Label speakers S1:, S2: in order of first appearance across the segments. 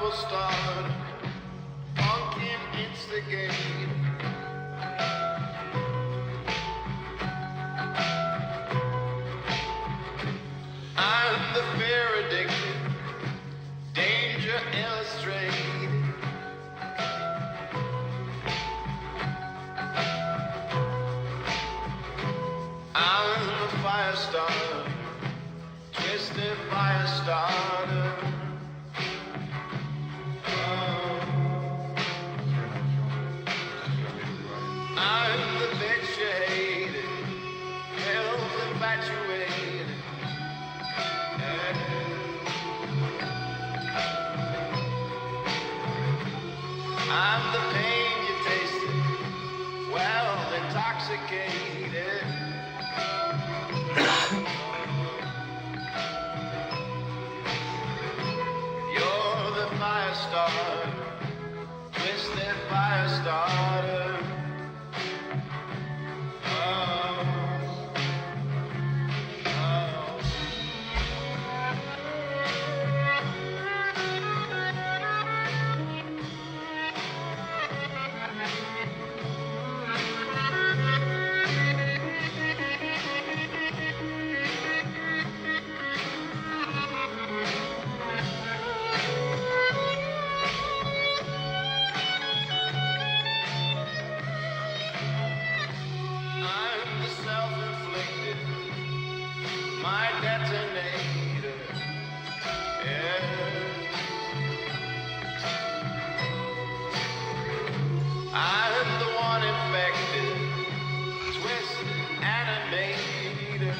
S1: trouble start, pumpkin instigate. I'm the fear addicted, danger illustrated. I'm a fire starter, twisted fire starter. I'm the bitch you hated, pills infatuated. I'm the pain you tasted, well intoxicated. You're the fire starter, twisted fire starter. I'm the self-inflicted, my detonator. Yeah. I'm the one infected, twisted animator.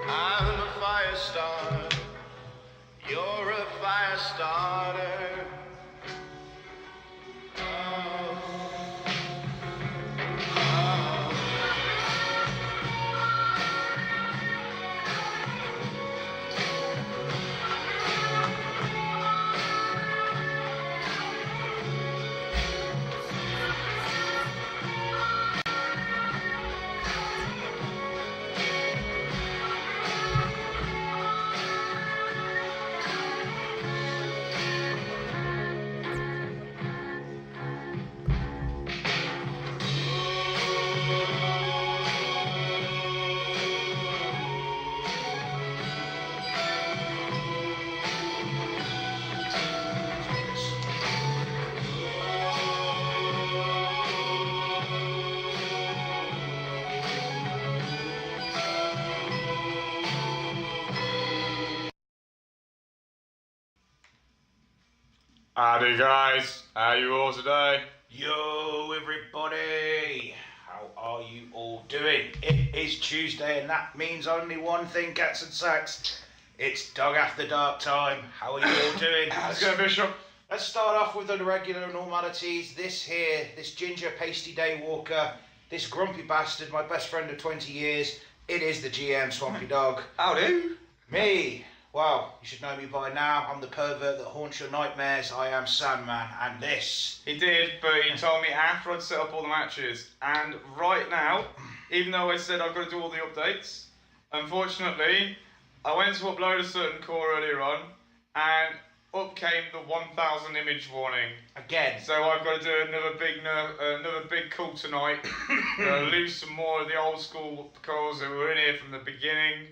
S1: I'm a fire starter, you're a fire starter.
S2: Howdy guys, how you all today?
S3: Yo everybody, how are you all doing? It is Tuesday and that means only one thing, cats and sacks. It's Dog After Dark time. How are you all doing?
S2: How's it going, Bishop?
S3: Let's start off with the regular normalities. This ginger pasty day walker, this grumpy bastard, my best friend of 20 years. It is the GM Swampy Dog.
S2: Howdy.
S3: Me. Well, you should know me by now. I'm the pervert that haunts your nightmares. I am Sandman, and this.
S2: He did, but he told me after I'd set up all the matches. And right now, even though I said I've got to do all the updates, unfortunately, I went to upload a certain core earlier on, and up came the 1000 image warning.
S3: Again.
S2: So I've got to do another big call tonight. Lose some more of the old school cores that were in here from the beginning.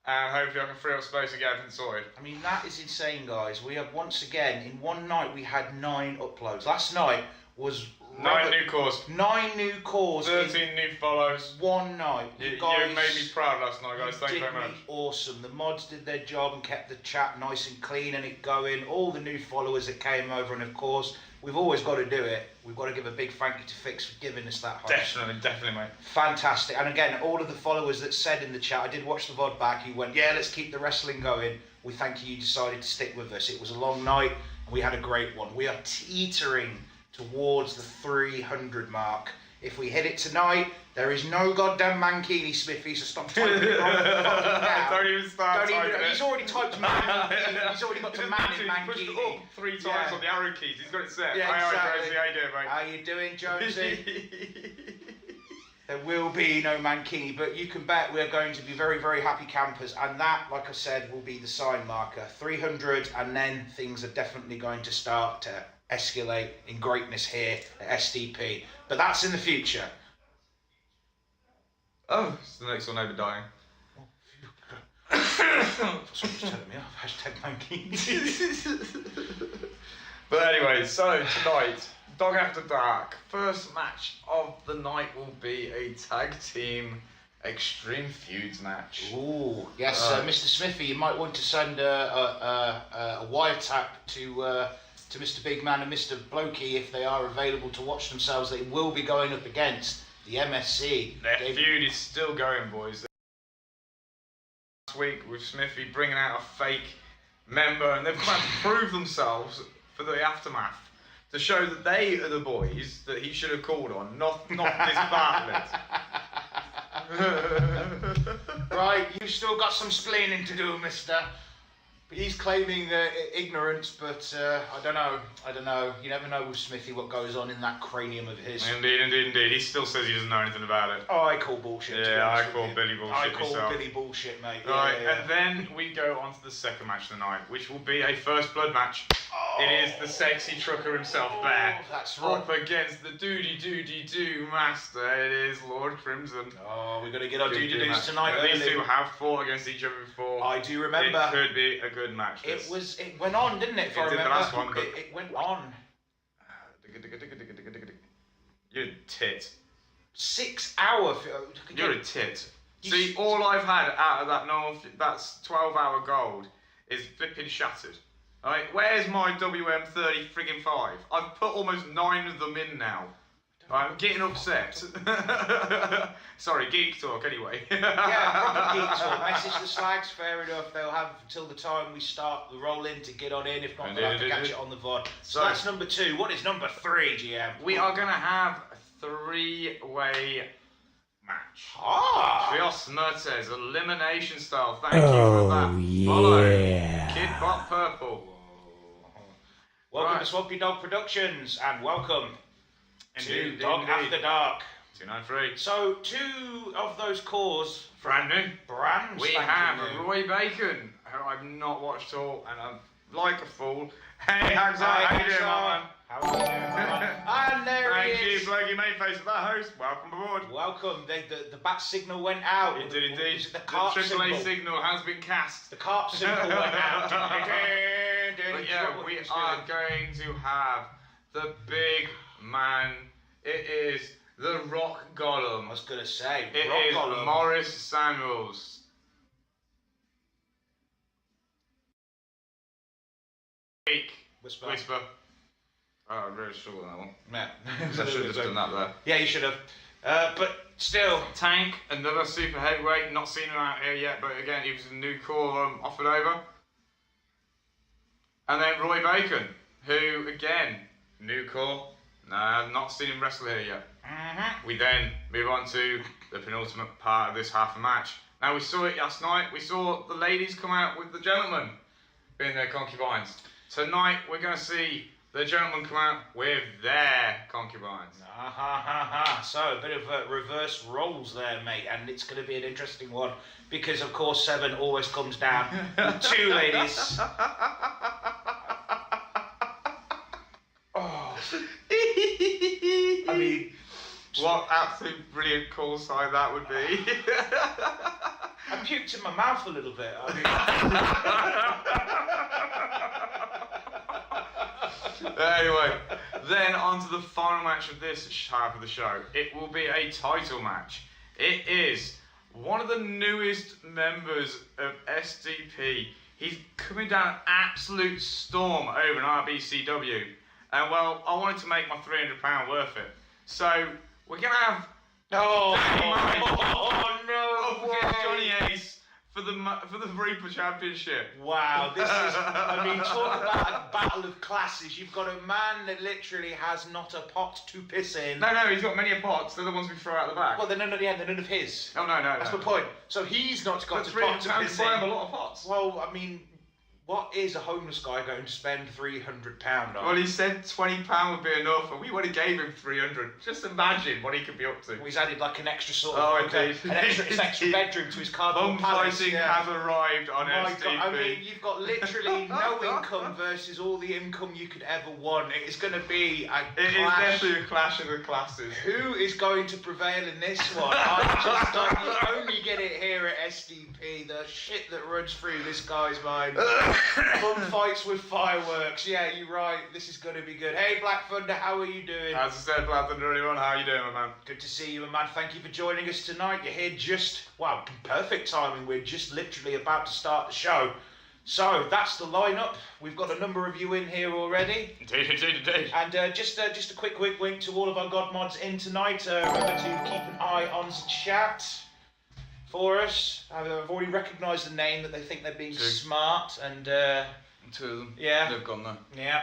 S2: And hopefully I can free up space and get everything sorted.
S3: I mean, that is insane, guys. We have once again, in one night, we had 9 uploads. Last night was...
S2: 9 new cores.
S3: 9 new cores.
S2: 13 new follows.
S3: One night.
S2: You
S3: guys
S2: made me proud last night, guys. Thank you very much.
S3: Awesome. The mods did their job and kept the chat nice and clean and it going. All the new followers that came over, and of course, we've always got to do it. We've got to give a big thank you to Fix for giving us that host.
S2: Definitely, mate.
S3: Fantastic. And again, all of the followers that said in the chat, I did watch the VOD back, he went, yeah, let's keep the wrestling going. We thank you decided to stick with us. It was a long night and we had a great one. We are teetering towards the 300 mark. If we hit it tonight, there is no goddamn Mankini, Smithy, so stop typing it wrong now.
S2: Don't even start typing it.
S3: He's already typed Mankini. He's already got to man in Mankini.
S2: He pushed it up 3 times on the arrow keys. He's got it set.
S3: Yeah,
S2: Hi,
S3: exactly.
S2: Crazy. How you doing, mate?
S3: How you doing, Jonesy? There will be no Mankini, but you can bet we're going to be very, very happy campers. And that, like I said, will be the sign marker. 300, and then things are definitely going to start to escalate in greatness here at SDP. But that's in the future.
S2: Oh, it's the next one over dying.
S3: Someone's telling me off. Hashtag Mankini.
S2: But anyway, so tonight, Dog After Dark, first match of the night will be a tag team Extreme Feuds match.
S3: Ooh, yes, Mr. Smithy, you might want to send a wiretap to Mr. Big Man and Mr. Blokey if they are available to watch themselves. They will be going up against the MSC.
S2: Their feud is still going, boys. Last week with Smithy bringing out a fake member, and they've come out to prove themselves for the aftermath, to show that they are the boys that he should have called on, not this Bartlett.
S3: Right, you've still got some splaining to do, mister. But he's claiming ignorance, but I don't know. You never know with Smithy what goes on in that cranium of his.
S2: Indeed. He still says he doesn't know anything about it.
S3: Oh, I call bullshit.
S2: Yeah, I call Billy bullshit
S3: I call
S2: myself.
S3: Billy bullshit, mate.
S2: Right,
S3: Yeah.
S2: and then we go on to the second match of the night, which will be a first blood match. It is the sexy trucker himself, Bear.
S3: That's right.
S2: Up against the doody master. It is Lord Crimson.
S3: Oh, we're gonna get our doody-doos tonight.
S2: These two have fought against each other before.
S3: I do remember.
S2: It could be a good match.
S3: It went on, didn't it? If I
S2: It did
S3: remember.
S2: the last one, but
S3: It went on.
S2: You're a tit.
S3: 6 hour.
S2: You're a tit. See, all I've had out of that that's 12-hour gold is flipping shattered. Right, where's my WM30 friggin' 5? I've put almost 9 of them in now. I'm getting upset. Sorry, geek talk anyway.
S3: Yeah, proper geek talk. Message the slags, fair enough. They'll have until the time we start the roll in to get on in. If not, they'll have to catch it on the VOD. So that's number 2. What is number 3, GM?
S2: We are going to have a 3-way match.
S3: Ah!
S2: Trios Mertes, elimination style. Thank you for that.
S4: Yeah.
S2: Follow Kid Bot Purple.
S3: Welcome to Swampy Dog Productions, and welcome to Dog After Dark.
S2: 293.
S3: So, 2 of those cores,
S2: Brand new.
S3: brands.
S2: We have Roy Bacon, who I've not watched all, and I'm like a fool. Hey, Hagsar, how you doing, man?
S3: How are you doing? And there
S2: Thank
S3: he
S2: you,
S3: is.
S2: Blokey Mayface, for that host. Welcome aboard.
S3: Welcome. The bat signal went out.
S2: It did indeed.
S3: The
S2: The
S3: carp
S2: AAA
S3: symbol.
S2: signal has been cast.
S3: The carp symbol went out.
S2: But yeah, we are going to have the big man. It is the Rock Golem.
S3: I was going to say,
S2: It
S3: Rock
S2: is
S3: Golem.
S2: Morris Samuels. Whisper. Oh, I really struggled with that one.
S3: Yeah.
S2: I should have done that there.
S3: Yeah, you should have. But still.
S2: Tank, another super heavyweight. Not seen him out here yet, but again, he was a new call offered over. And then Roy Bacon, who again, new call. No, I've not seen him wrestle here yet. We then move on to the penultimate part of this half a match. Now, we saw it last night. We saw the ladies come out with the gentlemen being their concubines. Tonight, we're going to see the gentlemen come out with their concubines.
S3: So, a bit of reverse roles there, mate, and it's going to be an interesting one because, of course, 7 always comes down with 2 ladies. Oh. I mean,
S2: what absolute brilliant call sign that would be.
S3: I puked in my mouth a little bit. I mean.
S2: Anyway, then on to the final match of this half of the show. It will be a title match. It is one of the newest members of SDP. He's coming down an absolute storm over in RBCW. And well, I wanted to make my £300 worth it. So, we're going to have
S3: Oh,
S2: no, Johnny Ace for the Reaper Championship.
S3: Wow, this is, I mean, talk about a battle of classes. You've got a man that literally has not a pot to piss in.
S2: No, he's got many pots. They're the ones we throw out the back.
S3: Well, they're none of his.
S2: Oh, no.
S3: That's the point. So he's not got a pot to piss in.
S2: buy him a lot of pots.
S3: Well, I mean, What is a homeless guy going to spend £300 on?
S2: Well, he said £20 would be enough, and we would have gave him 300. Just imagine what he could be up to.
S3: Well, he's added like an extra sort
S2: Oh,
S3: of
S2: indeed.
S3: an extra bedroom to his cardboard palace.
S2: Fighting have arrived on STP.
S3: I mean, you've got literally no income versus all the income you could ever want. It's going to be a
S2: It is
S3: clash.
S2: definitely a clash of the classes.
S3: Who is going to prevail in this one? I just don't. You only get it here at SDP. The shit that runs through this guy's mind. Fun fights with fireworks. Yeah, you're right. This is going to be good. Hey, Black Thunder, how are you doing?
S2: As I said, Black Thunder, everyone, how are you doing, my man?
S3: Good to see you, my man. Thank you for joining us tonight. You're here just, wow, perfect timing. We're just literally about to start the show. So that's the lineup. We've got a number of you in here already.
S2: Indeed.
S3: And just a quick wink to all of our God mods in tonight. Remember to keep an eye on the chat for us. I've already recognised the name that they think they're being smart and.
S2: Two of them.
S3: Yeah.
S2: They've gone there.
S3: Yeah.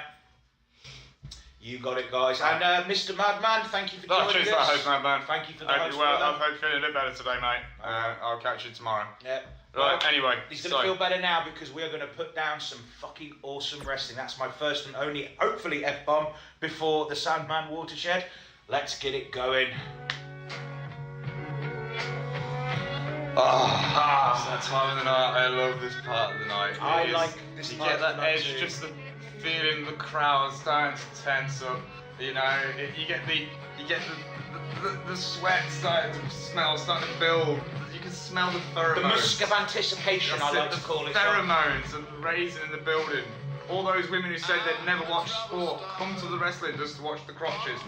S3: You got it, guys. And Mr. Madman, thank you for joining
S2: cheers
S3: us.
S2: for that host, Madman.
S3: Thank you for the
S2: Well,
S3: host.
S2: I hope you're feeling a bit better today, mate. I'll catch you tomorrow.
S3: Yeah.
S2: Right,
S3: Well,
S2: anyway.
S3: He's going to feel better now because we are going to put down some fucking awesome wrestling. That's my first and only, hopefully, F-bomb before the Sandman Watershed. Let's get it going.
S2: It's that time of the night. I love this part of the night.
S3: I like this
S2: you
S3: part
S2: get
S3: of
S2: that
S3: the night
S2: edge,
S3: too.
S2: just the feeling the crowd starting to tense up. You know, you get the sweat starting to starting to build. You can smell the pheromones.
S3: The musk of anticipation,
S2: That's
S3: I like
S2: it,
S3: to call it.
S2: Pheromones and raising in the building. All those women who said they'd never watch sport come to the wrestling just to watch the crotches.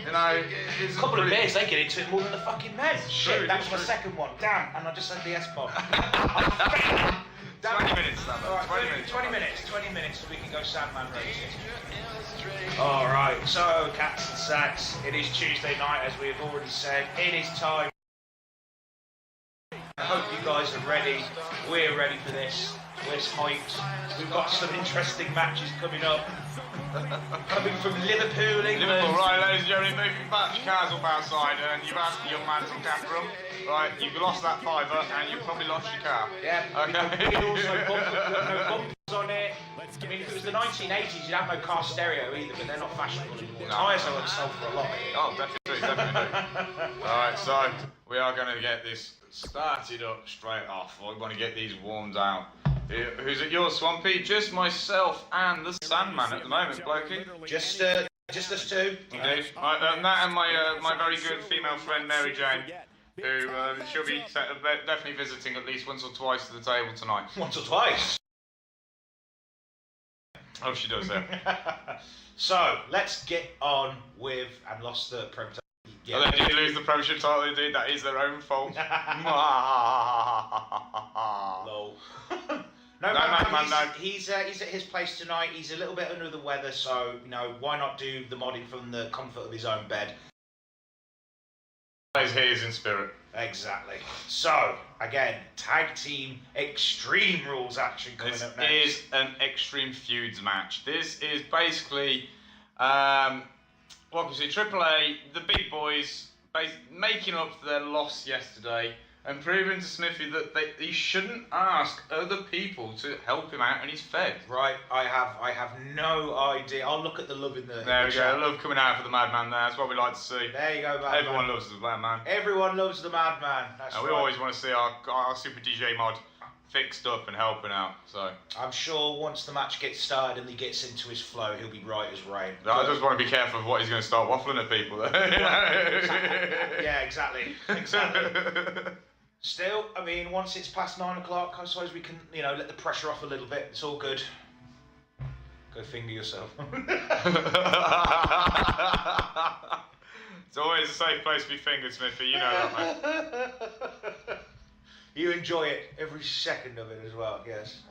S2: You know, it's
S3: A couple of beers, they get into it more than the fucking men. Shit,
S2: true,
S3: that
S2: it's
S3: was my
S2: true.
S3: second one. Damn, and I just said the S-bomb.
S2: 20 minutes, Sam.
S3: Alright, 20 minutes so we can go Sandman racing. Alright, so cats and sacks, it is Tuesday night as we have already said. It is time. I hope you guys are ready. We're ready for this. We're hyped. We've got some interesting matches coming up. Coming from Liverpool, England.
S2: Liverpool, right, ladies and gentlemen, moving back your cars up outside, and you've asked the young man to look after them. Right, you've lost that fiver, and you've probably lost your car.
S3: Yeah,
S2: Okay.
S3: we also no bumpers on it. I mean, if it was the 1980s, you'd have no car stereo either, but they're not fashionable anymore.
S2: No.
S3: Tyres are sell for a lot.
S2: Oh, definitely. Alright, so we are going to get this started up straight off. We're going to get these warmed out. Who's it yours, Swampy? Just myself and the Sandman at the moment, Blokey.
S3: Just us two.
S2: Indeed. That and my very good female friend Mary Jane, who she'll be definitely visiting at least once or twice to the table tonight.
S3: Once or twice.
S2: Oh, she does, yeah.
S3: So let's get on with and lost the pro.
S2: Oh, they did lose the Premiership title, indeed. That is their own fault.
S3: Lol.
S2: No, man.
S3: He's at his place tonight. He's a little bit under the weather, so you know why not do the modding from the comfort of his own bed.
S2: He is in spirit.
S3: Exactly. So again, tag team Extreme Rules action coming
S2: This
S3: up next.
S2: is an Extreme Feuds match. This is basically, what can we say, AAA, the big boys, making up for their loss yesterday and proving to Smithy that he shouldn't ask other people to help him out and he's fed.
S3: Right, I have no idea. I'll look at the love in the.
S2: There
S3: in
S2: we
S3: the
S2: go,
S3: chat.
S2: love coming out for the Madman there, that's what we like to see.
S3: There you go, Madman.
S2: Everyone loves the Madman.
S3: Everyone loves the Madman. That's
S2: And
S3: right.
S2: we always want to see our Super DJ mod fixed up and helping out, so.
S3: I'm sure once the match gets started and he gets into his flow, he'll be right as rain.
S2: I just want to be careful of what he's going to start waffling at people there.
S3: Yeah, exactly. Still, I mean, once it's past 9 o'clock, I suppose we can, you know, let the pressure off a little bit. It's all good. Go finger yourself.
S2: It's always a safe place to be fingered, Smithy. You know that, mate.
S3: You enjoy it, every second of it as well, yes.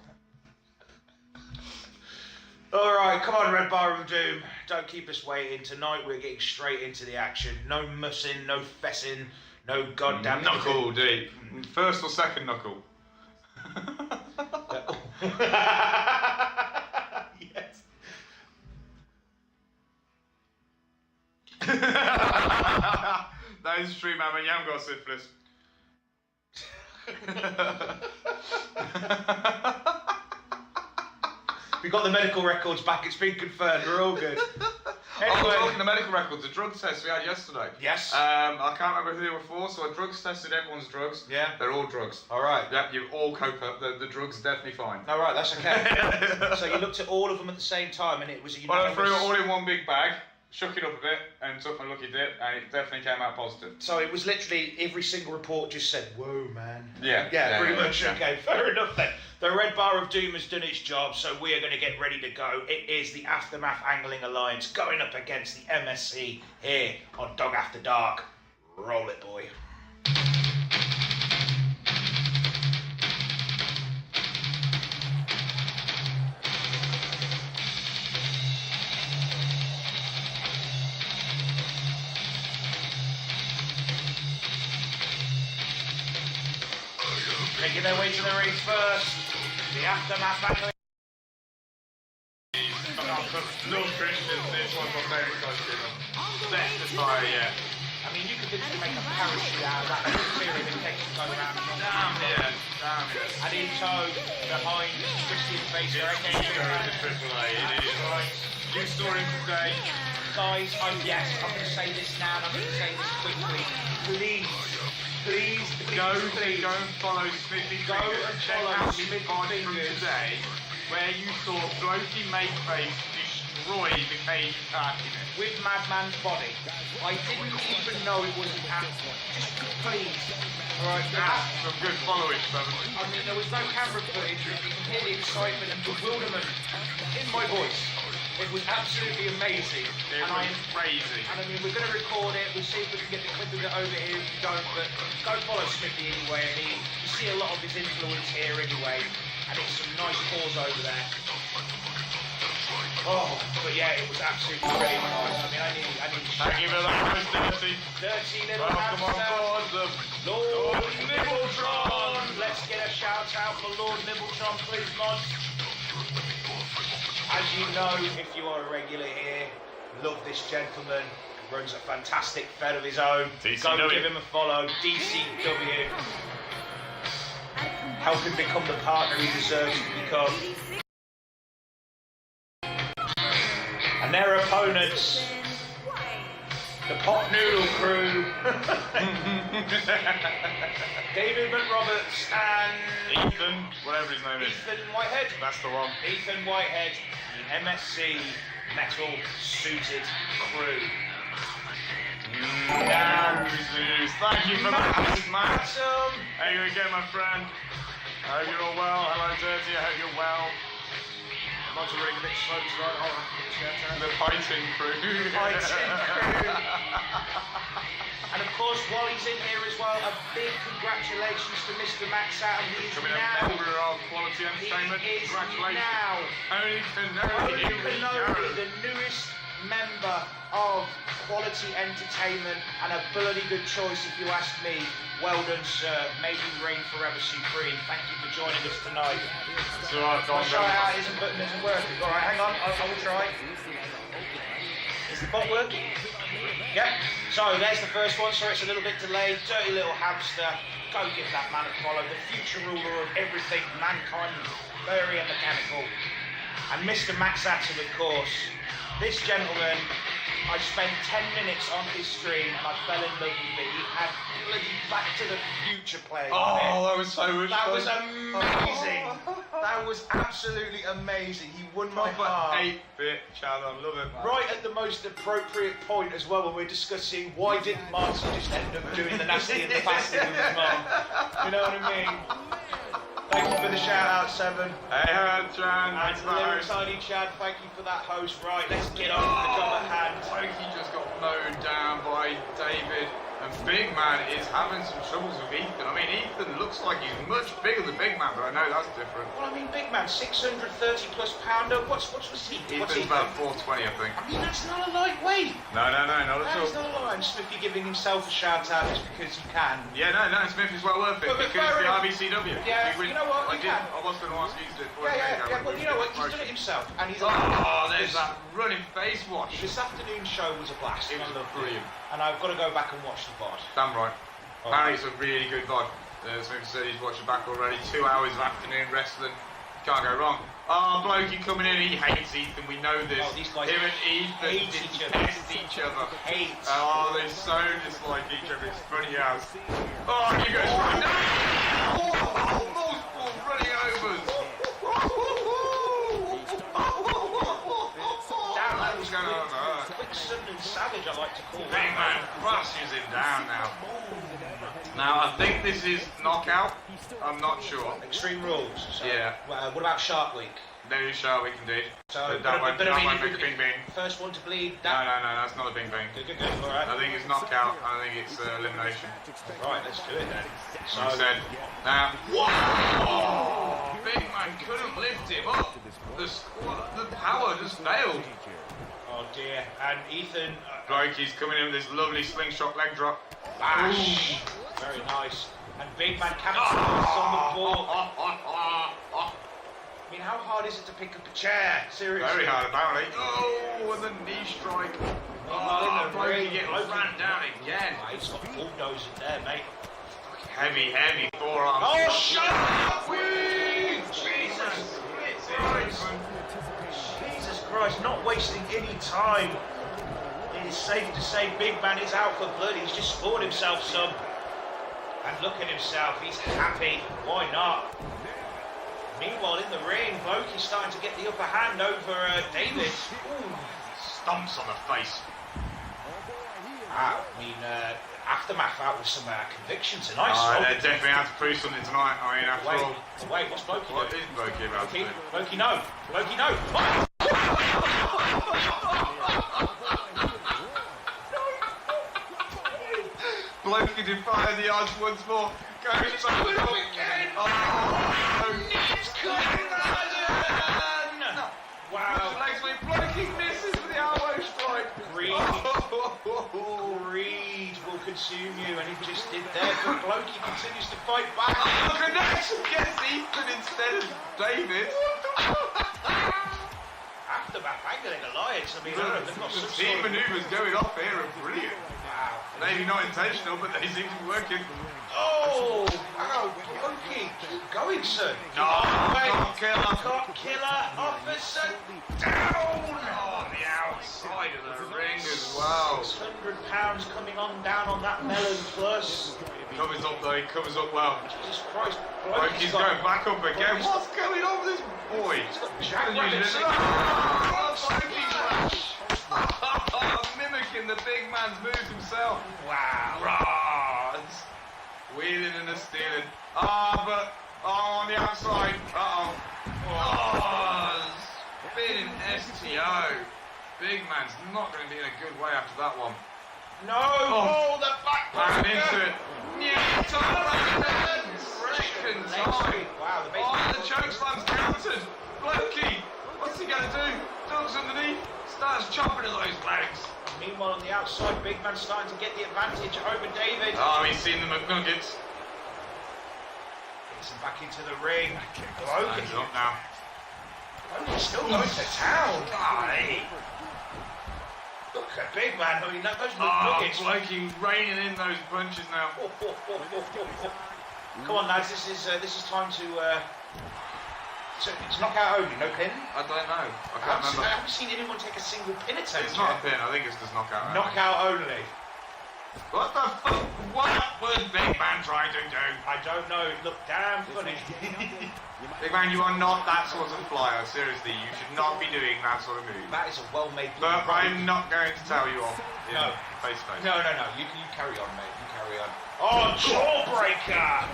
S3: Alright, come on, Red Bar of Doom. Don't keep us waiting. Tonight we're getting straight into the action. No mussing, no fessing, no goddamn
S2: Knuckle deep. First or second knuckle?
S3: Yes.
S2: That is true, man. When you haven't got syphilis.
S3: We got the medical records back. It's been confirmed. We're all good.
S2: Anyway, talking the medical records, the drug test we had yesterday.
S3: Yes.
S2: I can't remember who they were for, so I drugs tested everyone's drugs.
S3: Yeah.
S2: They're all drugs.
S3: All right.
S2: Yep, you all cope up. The drugs are definitely fine.
S3: All right, that's okay. So you looked at all of them at the same time, and it was a unanimous...
S2: Well, I threw it all in one big bag, shook it up a bit, and took my lucky dip, and it definitely came out positive.
S3: So it was literally every single report just said, "Whoa, man."
S2: Yeah.
S3: Pretty much. Yeah. Okay, fair enough then. The Red Bar of Doom has done its job, so we are going to get ready to go. It is the Aftermath Angling Alliance going up against the MSC here on Dog After Dark. Roll it, boy. Making their way to the ring first, the Aftermath Angling.
S2: No Christians, this one's my favourite costume. Best attire yet.
S3: I mean, you could literally make a parachute out of that theory that takes you around.
S2: Damn yes.
S3: And in tow, behind Christian Facer, aka
S2: the Triple A, it is.
S3: Right.
S2: New story today.
S3: Guys, I'm going to say this now, and I'm going to say this quickly. Please,
S2: Go and follow Smithy
S3: Go
S2: Fingers.
S3: and
S2: Check
S3: follow
S2: out
S3: Smithy
S2: his pod from
S3: Fingers.
S2: today, where you saw Blokey Makeface destroy the cage attacking it.
S3: with Madman's body. I didn't even know it was an actor. Just please. Alright,
S2: Some good following, brother.
S3: I mean, there was no camera footage, but you can hear the excitement and bewilderment in my voice. It was absolutely amazing.
S2: It was crazy.
S3: And I mean, we're going to record it. We'll see if we can get the clip of it over here. If you don't, but go follow Smithy anyway. And you see a lot of his influence here anyway. And it's some nice calls over there. Oh, but yeah, it was absolutely brilliant. I mean, I need to shout.
S2: Thank you for that, Dirty.
S3: Dirty little
S2: Welcome on
S3: hamster.
S2: board the
S3: Lord Nibbletron! Let's get a shout out for Lord Nibbletron, please, Mon. As you know, if you are a regular here, love this gentleman. He runs a fantastic fed of his own.
S2: DCW.
S3: Go give him a follow. DCW. Help him become the partner he deserves to become. And their opponents, the Pot Noodle Crew, David McRoberts and
S2: Ethan, whatever his name is.
S3: Ethan Whitehead.
S2: That's the one.
S3: Ethan Whitehead, the MSC Metal Suited Crew.
S2: Thank you for that, Matt.
S3: Awesome.
S2: How you again, my friend? I hope you're all well. Hello, Dirty. I hope you're well.
S3: Lots of really big smokes, right? I'll have to get a shout out.
S2: The Python crew.
S3: And of course, while he's in here as well, a big congratulations to Mr. Max Adam. He is
S2: Coming
S3: now.
S2: up member of Quality Entertainment.
S3: He is
S2: Congratulations.
S3: now.
S2: Only
S3: Only Kenobi, the newest member of Quality Entertainment, and a bloody good choice if you ask me. Well done, sir. May you reign forever supreme. Thank you for joining us tonight.
S2: It's alright,
S3: My
S2: Don.
S3: shout out button isn't working. Alright, hang on, I will try. Is the bot working? Yep. So there's the first one, so it's a little bit delayed. Dirty little hamster. Go give that man a follow. The future ruler of everything mankind, very mechanical. And Mr. Max Atom, of course. This gentleman, I spent 10 minutes on his stream and I fell in love with it. He had bloody Back to the Future playing on it.
S2: Oh, that was so much
S3: That
S2: fun.
S3: was amazing. That was absolutely amazing. He won my heart.
S2: 8-bit channel. Love it, man.
S3: Right at the most appropriate point as well when we're discussing why didn't Marty just end up doing the nasty and the bastard with his mum. You know what I mean? Thank you for the shout out, Seven.
S2: Hey, Jan.
S3: And
S2: Thanks for
S3: little
S2: that host.
S3: tiny Chad, thank you for that host. Right, let's get on with the job at hand.
S2: He just got mowed down by David, and Big Man is having some troubles with Ethan. I mean, Ethan looks like he's much bigger than Big Man, but I know that's different.
S3: Well, I mean, Big Man, 630 plus pounder. What's was he? What's
S2: Ethan's
S3: he?
S2: about 420, I think.
S3: I mean, that's not a lightweight.
S2: No, not at
S3: That's
S2: all.
S3: not a light. Smithy giving himself a shout out just because he can.
S2: Yeah, no, Smith is well worth it
S3: But
S2: because
S3: fair
S2: the
S3: enough.
S2: RBCW.
S3: Yeah,
S2: We
S3: you know what,
S2: I
S3: you can.
S2: I was going to ask you to do it for
S3: Yeah. Well, you know what? He's done it himself, and he's.
S2: Oh, there's that running face wash.
S3: This afternoon show was a blast.
S2: It was
S3: I loved
S2: brilliant.
S3: And I've got to go back and watch the VOD.
S2: Damn right.
S3: Oh.
S2: Apparently it's a really good VOD. Smith said he's watching back already. 2 hours of afternoon wrestling. Can't go wrong. Oh, Blokey coming in, he hates Ethan, we know this.
S3: Oh, these guys
S2: Him and Ethan detest each other.
S3: Hate.
S2: Oh, they so dislike each other, it's funny as. Oh, he goes right now! Oh, multiple running overs!
S3: Damn, that was
S2: What's going on there?
S3: quick, sudden and savage, I like to call
S2: Big
S3: that.
S2: man crushes him down now. Now, I think this is knockout. I'm not sure.
S3: Extreme rules. So,
S2: Yeah.
S3: what about Shark Week?
S2: There shall we indeed.
S3: So,
S2: But that won't make a bing bing.
S3: First one to bleed.
S2: No, that's not a bing bing.
S3: Good. All right.
S2: I think it's knockout. I think it's elimination.
S3: Right, let's do it then.
S2: So I said, now, whoa! Big man couldn't lift him up. The power just failed.
S3: Oh dear. And Ethan.
S2: Blokey's coming in with this lovely slingshot leg drop.
S3: Bash. Very nice. And Big Man cannot on the board. I mean, how hard is it to pick up a chair? Seriously.
S2: Very hard, apparently. Oh, and the knee strike. Oh, Blokey getting ran down again.
S3: Oh, he's got bulldozing there, mate.
S2: Heavy forearms.
S3: Oh, shut up! Jesus Christ, not wasting any time. It is safe to say Big Man is out for blood. He's just scored himself some. And look at himself, he's happy. Why not? Meanwhile, in the ring, Blokey's starting to get the upper hand over David. Ooh.
S2: Stomps on the face.
S3: Wow, I mean, Aftermath out with some conviction tonight.
S2: They definitely have to prove something tonight. I mean, after all.
S3: Wait, what's Blokey
S2: What
S3: doing?
S2: is Blokey about to do?
S3: Blokey, no. Blokey, no.
S2: Blokey defying the odds once more. Goes back to the again. Oh,
S3: Wow.
S2: Legs with Blokey misses with the elbow strike.
S3: Greed will consume you, and he just did there, but Blokey continues to fight back.
S2: Oh, connection gets Ethan instead of David.
S3: Aftermath angling alliance. I mean, they've got
S2: The
S3: some
S2: team
S3: sort of...
S2: manoeuvres going off here are brilliant.
S3: Wow.
S2: Maybe not intentional, but they seem to be working.
S3: Oh, wow, Blokey, keep going, sir.
S2: No, cop killer.
S3: Cop killer, officer down.
S2: On the outside of the ring as well.
S3: £600 coming on down on that melon plus.
S2: Covers up though, he covers up well.
S3: Jesus Christ,
S2: Blokey's going back up again. What's going on with this boy?
S3: He's got jackrabbit
S2: Mimicking the big man's moves himself.
S3: Wow.
S2: Raw's. Wheeling and a stealing. On the outside. Spinning STO. Big man's not going to be in a good way after that one.
S3: No! Oh, the back
S2: Back into it.
S3: Second
S2: time.
S3: Wow, the
S2: The chokeslam's countered. Blokey, what's he going to do? Ducks underneath, starts chopping at those legs.
S3: Meanwhile, on the outside, Big Man starting to get the advantage over David.
S2: Oh, he's seen the McNuggets.
S3: Gets him back into the ring.
S2: Hands up now.
S3: Blokey's still going to town. Golly. Look at Big Man. I mean, those McNuggets.
S2: Blokey raining in those punches now.
S3: Come on, lads. This is time to. It's knockout only, no pin.
S2: I don't know. I can't remember.
S3: I haven't seen anyone take a single pin attempt.
S2: It's not a pin. I think it's just knockout.
S3: Knockout only.
S2: What the fuck? What was Big Man trying to do?
S3: I don't know. It looked damn funny.
S2: Big Man, you are not that sort of flyer. Seriously, you should not be doing that sort of move.
S3: That is a well-made.
S2: But I'm not going to tell you off.
S3: No.
S2: Face to face.
S3: No. You carry on, mate. You carry on. Oh, jawbreaker!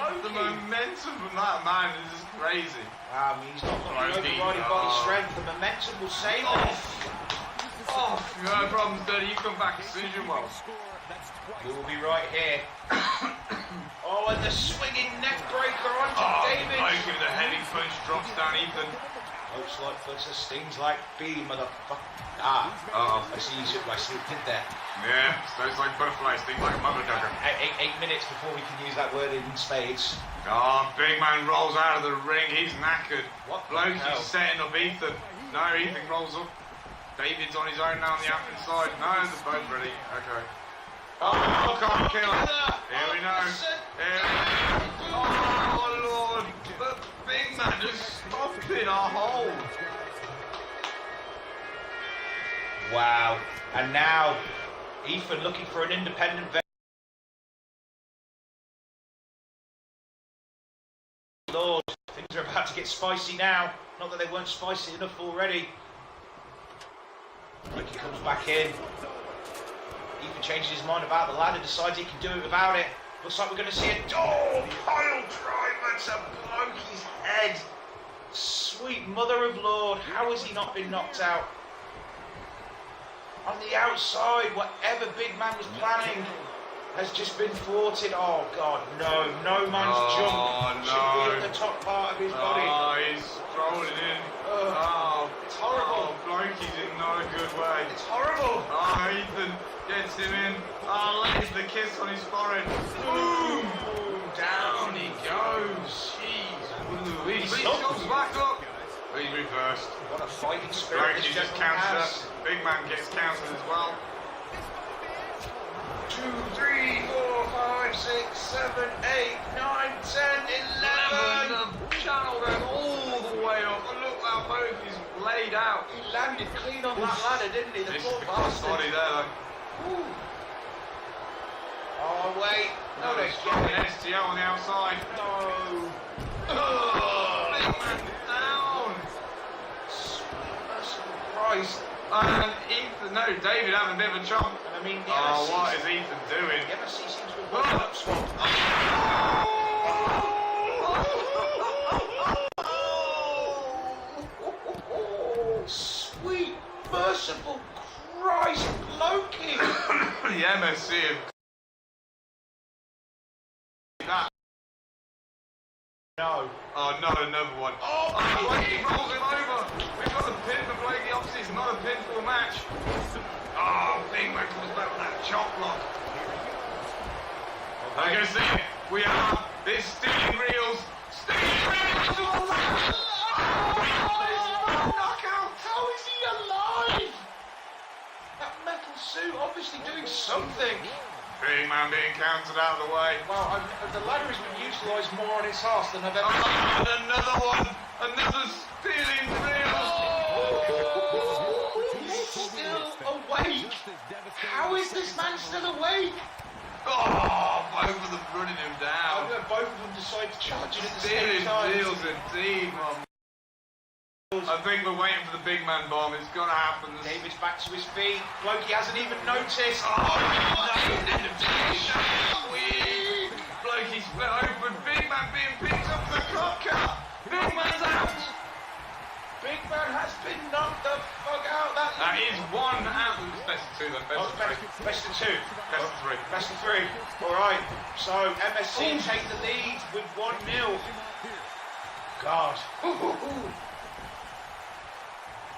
S2: The momentum from that man is just crazy.
S3: I mean, he's not got the overriding body strength. The momentum will save him.
S2: No problems, Dirty. You come back as soon as you want.
S3: We will be right here. And the swinging neck breaker onto David.
S2: Blokey with a heavy punch drops down Ethan.
S3: Looks like footer, stings like bee, motherfucker. I see what you did there.
S2: Yeah, sounds like butterflies, things like a mother ducker.
S3: 8 minutes before we can use that word in spades.
S2: Big man rolls out of the ring. He's knackered.
S3: What the
S2: Blokey's
S3: hell?
S2: setting up Ethan. No, Ethan rolls up. David's on his own now on the outside. No, they're both ready. Okay. Can't kill him. Here we know. Oh, Lord. man just stopping our hold.
S3: Wow. And now, Ethan looking for an independent Lord, things are about to get spicy now. Not that they weren't spicy enough already. Ricky comes back in. Ethan changes his mind about the ladder, decides he can do it without it. Looks like we're going to see a pile driver to Blokey's head. Sweet mother of Lord, how has he not been knocked out? On the outside, whatever big man was planning has just been thwarted. Oh God, no man's jump should be at the top part of his body.
S2: Oh, he's strolling in.
S3: It's horrible.
S2: Oh, Blokey's in not a good way.
S3: It's horrible.
S2: Oh, Ethan gets him in. Oh, lays the kiss on his forehead. Boom! Down he goes. Jeez. He comes back up. But he reversed.
S3: What a fighting spirit
S2: Blokey
S3: this
S2: just
S3: gentleman
S2: counts
S3: has.
S2: up. Big man gets counted as well.
S3: 2, 3, 4, 5, 6, 7, 8, 9, 10, 11.
S2: The channel goes all the way up. And look how both is laid out.
S3: He landed clean on that ladder, didn't he? The
S2: This
S3: poor
S2: is the cross
S3: bastard.
S2: body there, though.
S3: Ooh. Oh wait, no,
S2: No,
S3: they're
S2: he's got an
S3: getting
S2: STO on the outside.
S3: No.
S2: Big man down.
S3: Sweet merciful Christ.
S2: And Ethan, no, David having a bit of a chomp.
S3: And I mean, the
S2: Oh,
S3: MSC
S2: what is Ethan doing?
S3: The MSC seems to have woken up, Swamp. Sweet merciful Christ, Loki.
S2: The MSC have that.
S3: No.
S2: Oh, not another one.
S3: Oh,
S2: Blakey rolls him over. We've got a pin for Blakey. Obviously, it's not a pinfall match. Oh, Big Man comes back with that chop block. I'm going to see it. We have this stealing reels. Stealing reels. Oh, it's not a knockout.
S3: How is he alive? That metal suit obviously doing something.
S2: Big Man being counted out of the way.
S3: Well, the ladder has been utilised more on its arse than I've ever
S2: And another one. Another stealing reels.
S3: He's still awake. How is this man still awake?
S2: Oh, both of them running him down.
S3: Both of them decide to charge it at the same
S2: Stealing
S3: time.
S2: reels indeed, man. I think we're waiting for the big man bomb. It's gonna happen.
S3: David's back to his feet. Blokey hasn't even noticed.
S2: Blokey split open. Big man being picked up for the cop car. Big man's out.
S3: Big man has been knocked the fuck out.
S2: That is one out. It's best of two then.
S3: Best of two.
S2: Best of three.
S3: Best of three. All right. So MSC take the lead with 1-0. God.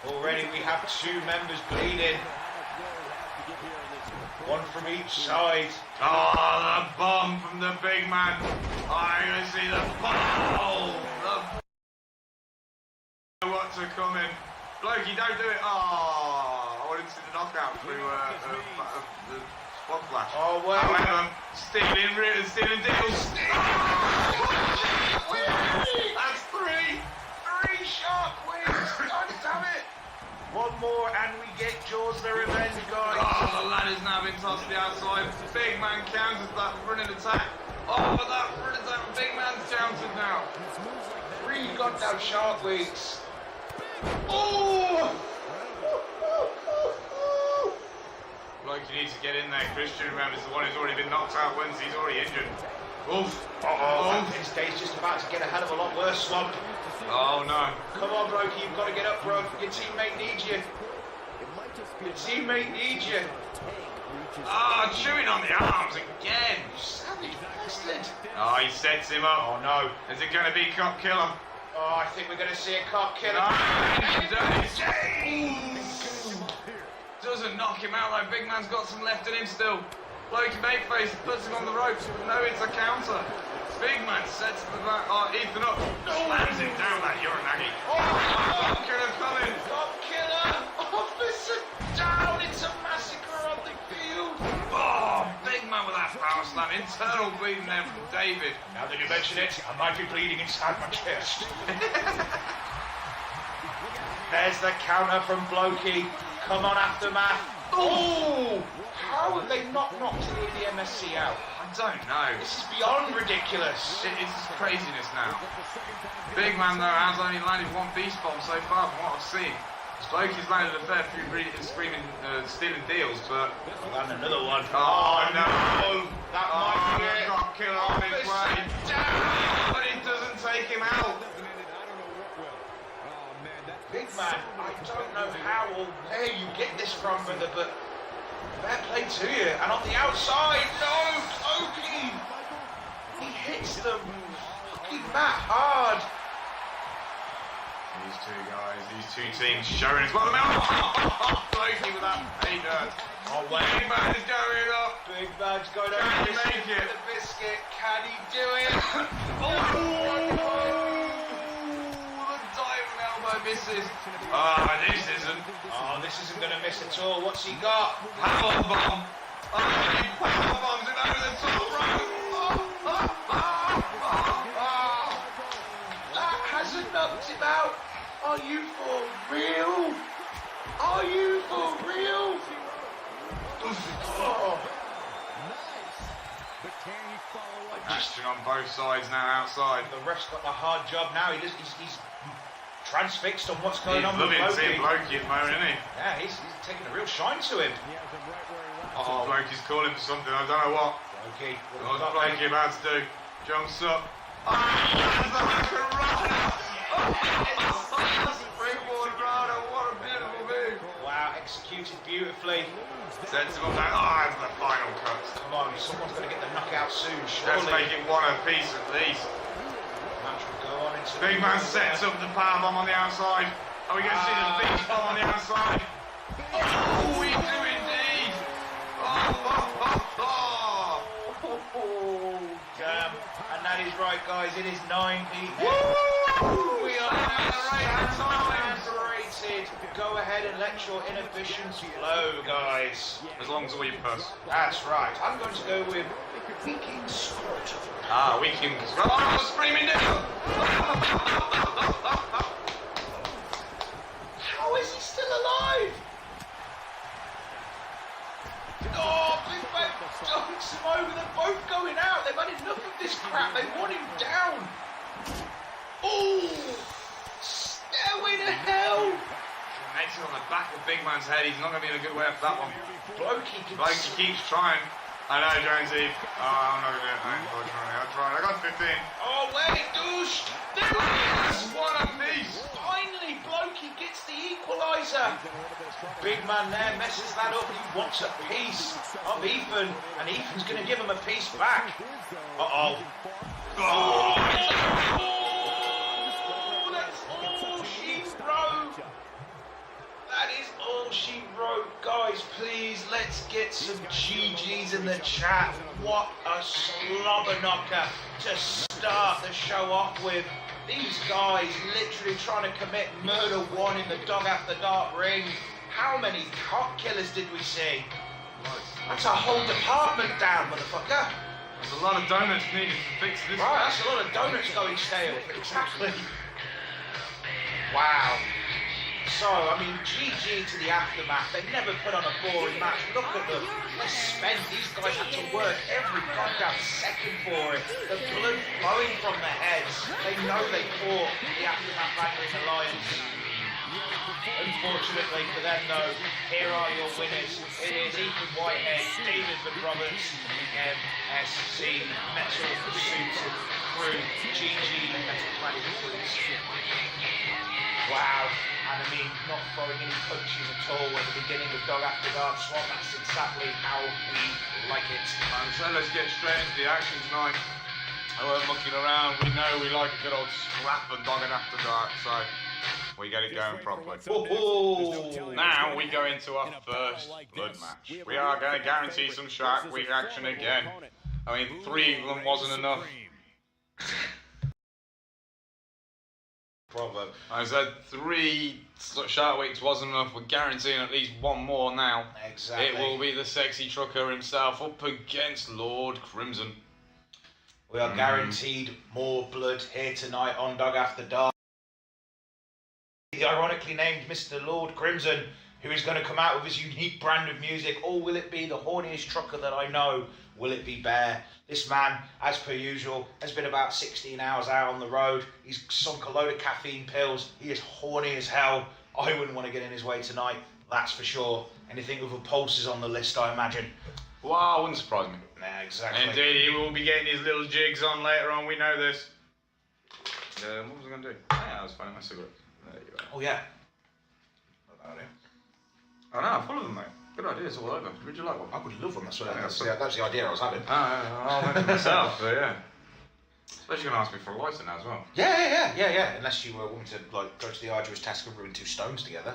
S3: Already we have two members bleeding. One from each side.
S2: Oh, the bomb from the big man. I'm going to see the bomb. To come in. Blokey, don't do it. Oh, I wanted to see the knockout through the spot flash.
S3: Oh, well.
S2: However, stealing deals. That's three.
S3: Three sharp wins. God damn it. One more and we get Jaws the Revenge, guys.
S2: Oh, the ladder's now been tossed to the outside. Big man counters that front attack. Oh, but that front attack, big man's countered now.
S3: Three goddamn sharp weeks. Oh!
S2: Like you need to get in there. Christian, remember, is the one who's already been knocked out once. He's already injured. Oof.
S3: This day's just about to get a hell of a lot worse, Swamp.
S2: Oh no.
S3: Come on, Blokey, you've got to get up, bro. Your teammate needs you. Your teammate needs you.
S2: Ah, chewing on the arms again.
S3: Savage bastard.
S2: Oh, he sets him up.
S3: Oh no.
S2: Is it going to be Cop Killer?
S3: Oh, I think we're going to see a cop killer.
S2: Doesn't knock him out like Big Man's got some left in him still. Blokey Bakeface puts him on the ropes. No, it's a counter. Big Man sets the back. Oh, Ethan up. Slams him down that Uranagi. Cop Killer coming.
S3: Cop killer. Officer down. It's a massacre on the field.
S2: Oh, Big Man with that power slam. Internal final bleeding there from David.
S3: Now that you mention it, I might be bleeding inside my chest. There's the counter from Blokey. Come on, Aftermath. Oh! How have they not knocked the MSC out?
S2: I don't know.
S3: This is beyond ridiculous.
S2: It's craziness now. Big Man though has only landed one beast bomb so far from what I've seen. Blokey's landed a fair few really screaming, stealing deals, but...
S3: And another one.
S2: Oh no!
S3: That might be it.
S2: Got killed on his way. But it doesn't take him out.
S3: Big Man, I don't know how or where you get this from, brother, but fair play to you. And on the outside, no, Blokey! He hits them fucking that hard.
S2: These two guys, these two teams showing as well. Blokey with that pay dirt.
S3: Oh, wait.
S2: Big Man is going up.
S3: Big Man's going over
S2: Can he
S3: the
S2: make it?
S3: the biscuit. Can he do it?
S2: Misses. Oh, this isn't.
S3: Oh, this isn't going to miss at all. What's he got?
S2: Power bomb. Oh, he power bombs it over the top rope.
S3: That hasn't knocked him out. Are you for real? Are you for real? Oh.
S2: Action on both sides now outside.
S3: The ref's got a hard job now. He's transfixed on what's going on with
S2: He's
S3: Blokey.
S2: loving seeing Blokey at the moment, isn't he?
S3: Yeah, he's taking a real shine to him.
S2: Oh, Blokey's calling for something. I don't know what.
S3: Blokey,
S2: What's Blokey about to do? Jumps up. Oh, that's the Hurricane! Springboard Rana, what a beautiful move.
S3: Wow, executed beautifully.
S2: Sends him up there. Oh, that's the final cut.
S3: Come on, someone's going to get the knockout soon,
S2: Let's
S3: surely.
S2: make it one apiece at least.
S3: Match will go on into
S2: Big Man sets up the power bomb on the outside. Are we going to see the beach bomb on the outside? Oh, we do indeed.
S3: Oh, damn. And that is right, guys. It is 9 p.m.
S2: Woo!
S3: We are saturated. Go ahead and let your inhibitions flow, guys.
S2: As long as all you puss.
S3: That's right. I'm going to go with Viking Scrotum.
S2: Ah, we can. Oh, screaming down!
S3: How is he still alive? Oh, Big Man dunks him over. They're both going out. They've had enough of this crap. They want him down. Oh, stairway to hell.
S2: Makes it on the back of Big Man's head. He's not going to be in a good way after that one.
S3: Blokey
S2: Blokey keeps trying. I know, Jonesy. Oh, I'm not going to do it, unfortunately. I tried. I got 15.
S3: Oh, wait, douche.
S2: That's one apiece.
S3: Finally, Blokey gets the equaliser. Big Man there messes that up. He wants a piece of Ethan, and Ethan's going to give him a piece back. Uh-oh. Oh, that's all she wrote. That is all she wrote. Guys, please, let's get some GGs in the chat. What a slobber knocker to start the show off with. These guys literally trying to commit murder one in the dog after dark ring. How many cock killers did we see? That's a whole department down, motherfucker.
S2: There's a lot of donuts needed to fix this.
S3: Right, that's a lot of donuts going stale. Exactly. Wow. So, I mean, GG to the Aftermath. They never put on a boring match. Look at them. They spent. These guys had to work every goddamn second for it. The blood flowing from their heads. They know they fought the Aftermath Wrangling Alliance. Unfortunately for them, though, here are your winners. It is Ethan Whitehead, David McRoberts, MSC Metal Suited Crew, GG Metal Clad Crews. Wow. And I mean, not throwing any punches at all at the beginning of Dog After Dark Swamp. That's exactly how we like it.
S2: And so let's get straight into the action tonight. I weren't looking around. We know we like a good old scrap and dogging after dark, so we get it going properly. Now we go into our first blood match. We are going to guarantee some Shark Week action again. I mean, 3 of them wasn't enough.
S3: Bravo.
S2: I said 3 Shark Weeks wasn't enough. We're guaranteeing at least one more now.
S3: Exactly.
S2: It will be the sexy trucker himself up against Lord Crimson.
S3: We are guaranteed more blood here tonight on Dog After Dark. The ironically named Mr. Lord Crimson, who is going to come out with his unique brand of music, or will it be the horniest trucker that I know? Will it be Bear? This man, as per usual, has been about 16 hours out on the road. He's sunk a load of caffeine pills. He is horny as hell. I wouldn't want to get in his way tonight, that's for sure. Anything with a pulse is on the list, I imagine.
S2: Wow, wouldn't surprise me.
S3: Nah, exactly.
S2: Indeed, he will be getting his little jigs on later on, we know this. What was I going to do? Yeah, I was finding my cigarette. There you are.
S3: Oh, yeah.
S2: Oh no, full of them, mate. Good ideas all over. Would you like one?
S3: I would love one, that's the idea I was having.
S2: I'll make it myself, but yeah. Especially going to ask me for a lighter now as well.
S3: Yeah. Unless you want me to like go to the arduous task of rubbing two stones together.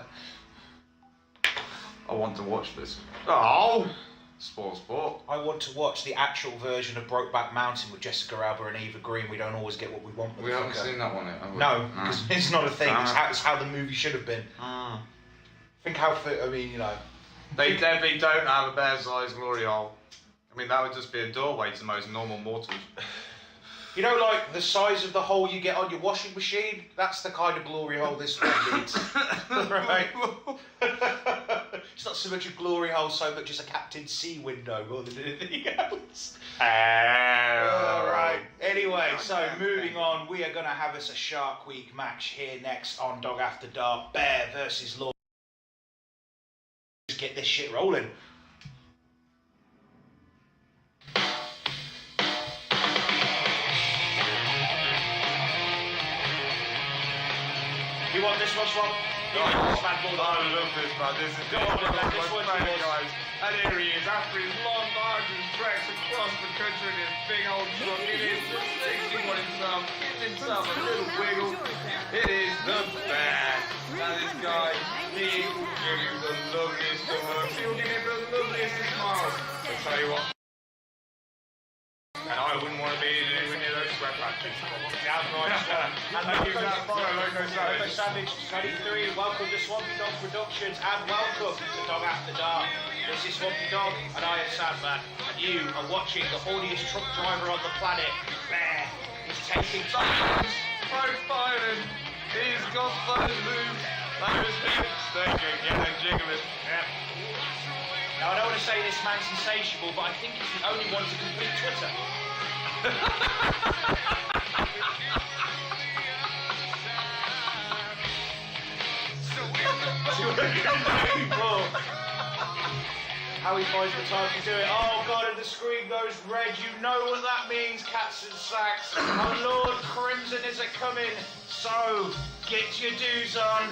S2: I want to watch this. Oh! Sport.
S3: I want to watch the actual version of Brokeback Mountain with Jessica Alba and Eva Green. We don't always get what we want.
S2: We haven't seen that one yet, have we?
S3: No, because it's not a thing. It's how the movie should have been. Think how fit. I mean, you know.
S2: They definitely don't have a bear-sized glory hole. I mean, that would just be a doorway to most normal mortals.
S3: You know, like the size of the hole you get on your washing machine? That's the kind of glory hole this one needs. Right? It's not so much a glory hole, so much as a Captain C window more than anything else. Alright. Anyway, so moving on, we are going to have us a Shark Week match here next on Dog After Dark. Bear versus Lord. Let's get this shit rolling. You want this one, Swamp?
S2: I love this, man. This is
S3: Go on, man. This one's yours.
S2: guys. And here he is, after his long marches, treks across the country in his big old truck. It is the safety one himself, giving himself a little wiggle. It is the Bear. Now this guy, he will give you the loveliest of hugs. He will give you the loveliest of smiles. I'll tell you what. And I wouldn't want to be anywhere near those sweat patches.
S3: And Loco Savage 23, welcome to Swampy Dog Productions and welcome to Dog After Dark. This is Swampy Dog and I am Sandman, and you are watching the horniest truck driver on the planet, Bear. He's taking
S2: He's profiling. He's got those moves. Those hips. They can get a jiggling. Yeah.
S3: Now I don't want to say this man's insatiable, but I think he's the only one to complete Twitter. How he finds the time to do it. Oh God, and the screen goes red. You know what that means, cats and sacks. Our Lord Crimson is a-coming. So, get your dues on.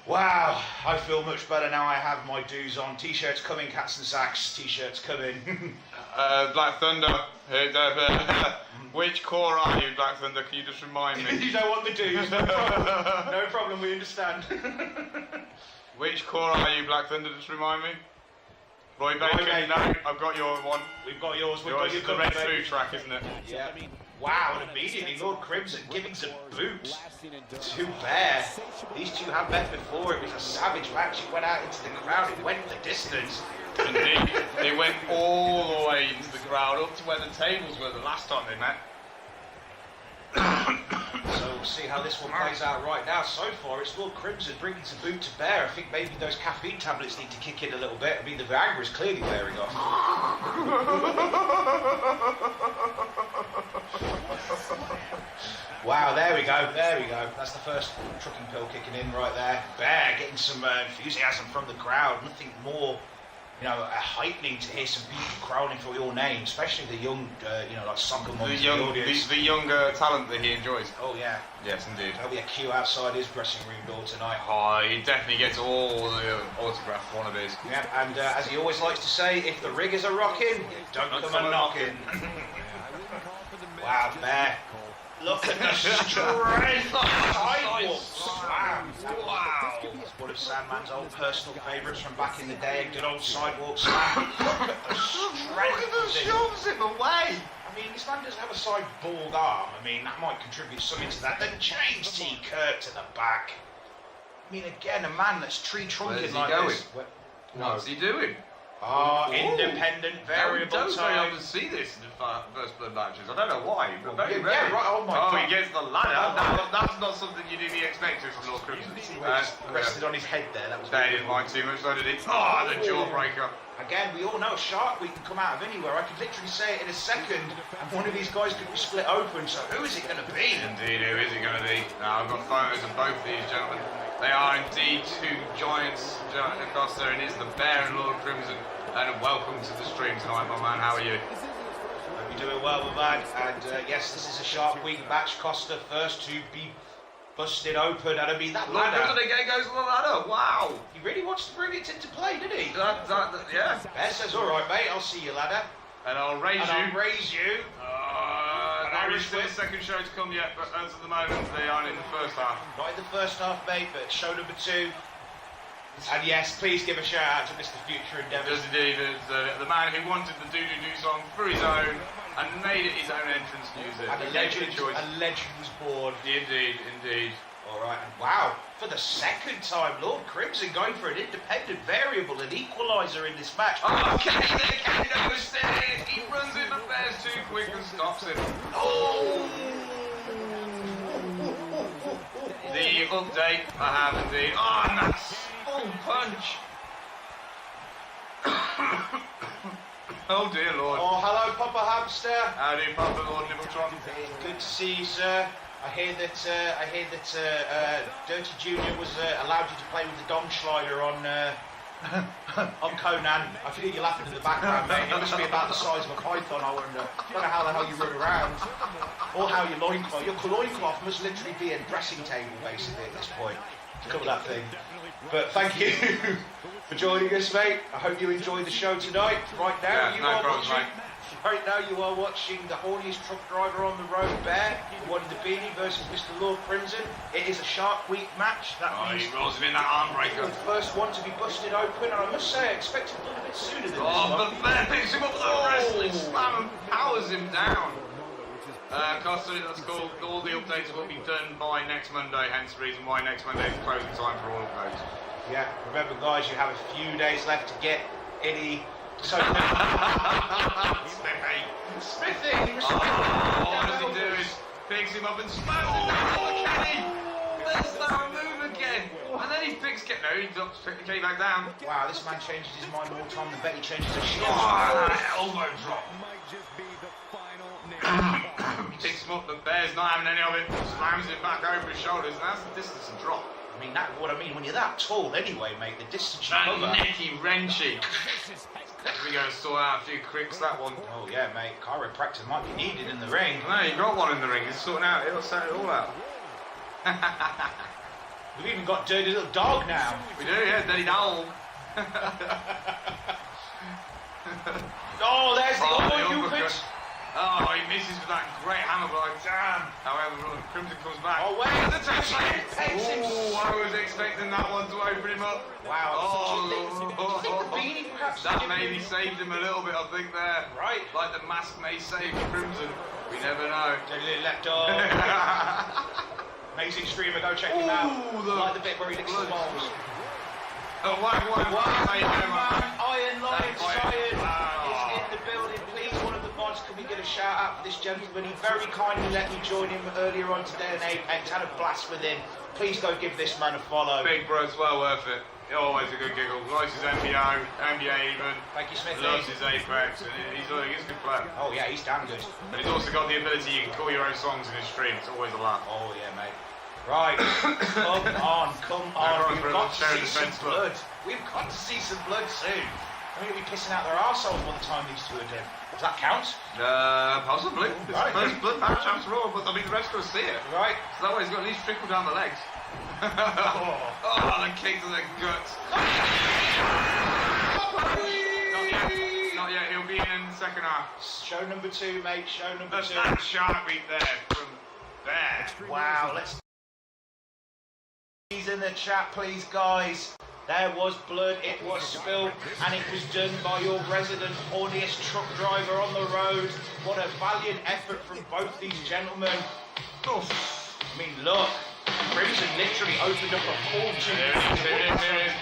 S3: Wow, I feel much better now I have my dues on. T-shirts coming, cats and sacks, T-shirts coming.
S2: Black Thunder, which core are you, Black Thunder? Can you just remind me?
S3: You don't want the dues, no problem. No problem, we understand.
S2: Which core are you, Black Thunder? Just remind me. Roy Bacon. No, I've got your one.
S3: We've got yours. We've
S2: Yours
S3: got your
S2: is the Red Food track, isn't it?
S3: Yeah. Wow, and immediately Lord Crimson giving some boots to Bear. These two have met before. It was a savage match. It went out into the crowd. It went the distance.
S2: Indeed. They went all the way into the crowd, up to where the tables were the last time they met.
S3: So We'll see how this one plays out right now. So far, it's Lord Crimson bringing some boot to bear. I think maybe those caffeine tablets need to kick in a little bit. I mean, the Viagra is clearly wearing off. Wow, there we go. That's the first trucking pill kicking in right there. Bear getting some enthusiasm from the crowd. Nothing more, heightening to hear some people crowding for your name, especially the young, like soccer moms in the audience.
S2: The younger talent that he enjoys.
S3: Oh yeah.
S2: Yes, indeed.
S3: There'll be a queue outside his dressing room door tonight.
S2: Oh, he definitely gets all the autograph wannabes.
S3: Yeah, and as he always likes to say, if the rig is a rocking, don't come a knocking. Wow, Bear. Look at the strength of sidewalks. Wow. It's one of Sandman's old personal favourites from back in the day, a good old sidewalk slam. Look at the strength.
S2: Shoves him away.
S3: I mean, this man doesn't have a sideboard arm. I mean, that might contribute something to that. Then James T. Kirk to the back. I mean, again, a man that's tree trunking like this.
S2: What's he doing?
S3: Independent variable
S2: I
S3: time.
S2: don't see this in the first blood matches. I don't know why, but very
S3: Yeah,
S2: rarely.
S3: right. Oh my God.
S2: He gets the ladder. That's not something you didn't expect from Lord Crimson.
S3: Rested on his head there. That was.
S2: They didn't mind too much, though, did he? Oh, the jawbreaker.
S3: Again, we all know Shark Week can come out of anywhere. I could literally say it in a second, and one of these guys could be split open. So who is it going to be?
S2: Indeed, who is it going to be? Now, I've got photos of both these gentlemen. They are indeed two giants across there, and it's the Bear and Lord Crimson. And welcome to the stream tonight, my man. How are you?
S3: Hope you're doing well, my man. And yes, this is a Shark Week match. Costa first to be busted open, and I mean that
S2: Lord
S3: ladder.
S2: Crimson again goes on the ladder. Wow.
S3: He really wants to bring it into play, did he?
S2: Yeah.
S3: Bear says, "All right, mate. I'll see you, ladder."
S2: And I'll raise
S3: And
S2: you.
S3: I'll raise you.
S2: There is still a second show to come yet, but as of the moment, they aren't in the first half.
S3: Not in the first half, mate, but show number 2. And yes, please give a shout out to Mr. Future Endeavours.
S2: Does indeed, the man who wanted the doo-doo-doo song for his own and made it his own entrance music.
S3: And a legend was born.
S2: Indeed.
S3: Alright, and wow, for the second time, Lord Crimson going for an independent variable, an equaliser in this match.
S2: Oh, okay, they're getting oversteered. He runs in the Bears too quick and stops him. Oh! The update, I have indeed. Oh, and that's full punch. Oh dear Lord.
S3: Oh, hello, Papa Hamster.
S2: Howdy, Papa Lord Nibbletron.
S3: Good to see you, sir. I hear that Dirty Junior was allowed you to play with the Dom Schleider on Conan. I feel you're laughing in the background, mate. It must be about the size of a python, I wonder. I don't know how the hell you run around. Or how your loincloth. Your loincloth must literally be a dressing table, basically, at this point, to cover that thing. But thank you for joining us, mate. I hope you enjoyed the show tonight. Right now, Right now you are watching the horniest truck driver on the road, Bear, the one in the beanie versus Mr. Lord Crimson. It is a Shark Week match. That means
S2: he rolls him in that arm breaker.
S3: The first one to be busted open, and I must say I expected a little bit sooner than this one.
S2: But Bear picks him up with a wrestling slam and powers him down. Costa, that's cool. All the updates will be done by next Monday, hence the reason why next Monday is closing time for all updates.
S3: Yeah, remember guys, you have a few days left to get any... So Smithy!
S2: What does he do? Picks him up and smacks him down. Oh, Kenny! There's that move again. And then he picks Kenny. No, he drops Kenny back down.
S3: Wow, this man changes his mind more time than Betty changes her shit.
S2: Oh, that elbow drop. He picks him up, but Bear's not having any of it. Slams it back over his shoulders, and that's the distance and drop.
S3: I mean, that's what I mean. When you're that tall anyway, mate, the distance you cover.
S2: Necky wrenchy. We're going to sort out a few cricks, that one.
S3: Oh, yeah, mate. Chiropractor might be needed in the ring.
S2: No, you got one in the ring. He's sorting out. He'll sort it all out.
S3: We've even got Dirty Little Dog now.
S2: We do, yeah. Dirty Dog.
S3: Oh, there's the
S2: uppercut. Oh, he misses with that great hammer blow. Damn. However, Crimson comes back.
S3: Oh, wait.
S2: The touchline. Oh, I was expecting that one to open him up.
S3: Wow.
S2: Oh,
S3: beanie, perhaps.
S2: That maybe saved him a little bit, I think, there.
S3: Right.
S2: Like the mask may save Crimson. We never know.
S3: Dirty Little Dog. Amazing streamer, go check him out. Like the bit where he licks the balls.
S2: Oh, Iron Lion
S3: Iron Lion Iron is in the building. Please, one of the VODs, can we get a shout out for this gentleman? He very kindly let me join him earlier on today in Apex, had a blast with him. Please go give this man a follow.
S2: Big bro, it's well worth it. Always a good giggle. Likes his NBA even.
S3: Thank you, Smith.
S2: Loves his Apex, and he's a good player.
S3: Oh yeah, he's damn good.
S2: And he's also got the ability you can call your own songs in his stream. It's always a laugh.
S3: Oh yeah, mate. Right, come on. We've got to see some blood. We've got to see some blood soon. We're going to be pissing out their arseholes by the time these two are done. Does that count?
S2: Possibly. It's the first blood match after all, but I mean the rest will see it.
S3: Right.
S2: So that way he's got at least trickle down the legs. Oh, the kick to the guts. Not yet. He'll be in the second half.
S3: Show number 2, mate. Show number 2.
S2: That shark beat there from there.
S3: Wow, let's... He's in the chat, please, guys. There was blood, it was spilled, and it was done by your resident horniest truck driver on the road. What a valiant effort from both these gentlemen. Oof. I mean, look, Crimson literally opened up a fortune.
S2: There it is.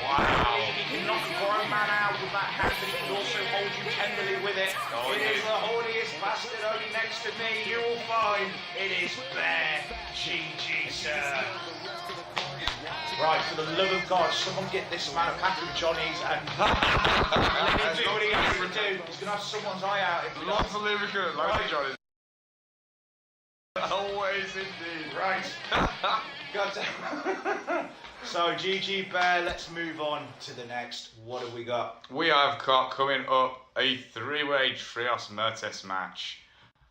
S3: Wow. He can knock a grown man out with that hand, but he can also hold you tenderly with it. It is the horniest bastard only next to me. You will find it is Bear. GG, sir. Right, for the love of God, someone get this man a pack of Johnnies and let him do what he has to do. He's going to have someone's eye out.
S2: Lots of lubricant, lots of Johnnies. Always indeed.
S3: Right. God damn. So, GG Bear, let's move on to the next. What have we got?
S2: We have got coming up a 3-way Trios Murtis match.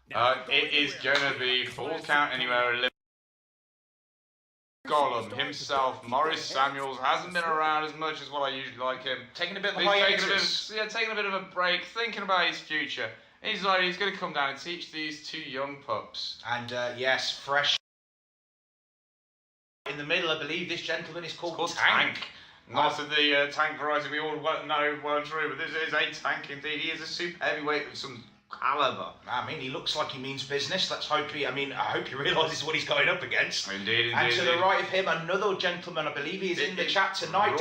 S2: It is going to be full count anywhere. Gollum himself, Maurice Samuels, hasn't been around as much as what I usually like him.
S3: Taking a bit of a hiatus.
S2: Taking a bit of a break, thinking about his future. He's going to come down and teach these 2 young pups.
S3: And yes, fresh. In the middle, I believe this gentleman is called Tank.
S2: Not of the tank variety we all know well and true, but this is a tank indeed. He is a super heavyweight with some caliber.
S3: I mean, he looks like he means business. Let's hope I hope he realises what he's going up against.
S2: Indeed.
S3: And to the right of him, another gentleman, I believe he is in the chat tonight.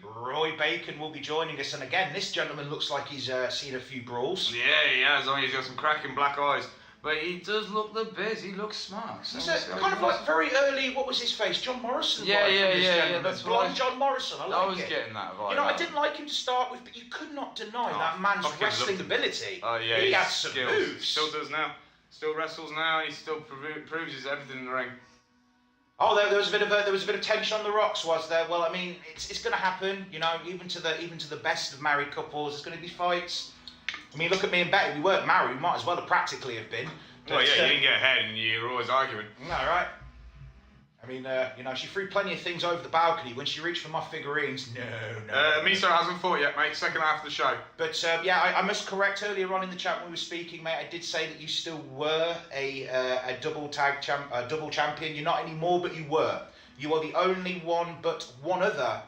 S3: Roy Bacon will be joining us. And again, this gentleman looks like he's seen a few brawls.
S2: Yeah, he has. He's got some cracking black eyes. But he does look the biz. He looks smart.
S3: He's kind of like very early. What was his face? John Morrison.
S2: Yeah. That's
S3: blonde John Morrison. I
S2: was getting that vibe.
S3: You know, I didn't like him to start with, but you could not deny that man's wrestling ability.
S2: Oh yeah,
S3: he has some moves.
S2: Still does now. Still wrestles now. He still proves his everything in the ring.
S3: Oh, there was a bit of tension on the rocks, was there? Well, I mean, it's going to happen. You know, even to the best of married couples, there's going to be fights. I mean, look at me and Betty. We weren't married. We might as well have practically have been.
S2: Well, yeah, you didn't get ahead, and you were always arguing.
S3: No, right. I mean, you know, she threw plenty of things over the balcony. When she reached for my figurines, no.
S2: Miso hasn't fought yet, mate. Second half of the show.
S3: But yeah, I must correct earlier on in the chat when we were speaking, mate. I did say that you still were a double champion. You're not anymore, but you were. You are the only one, but one other,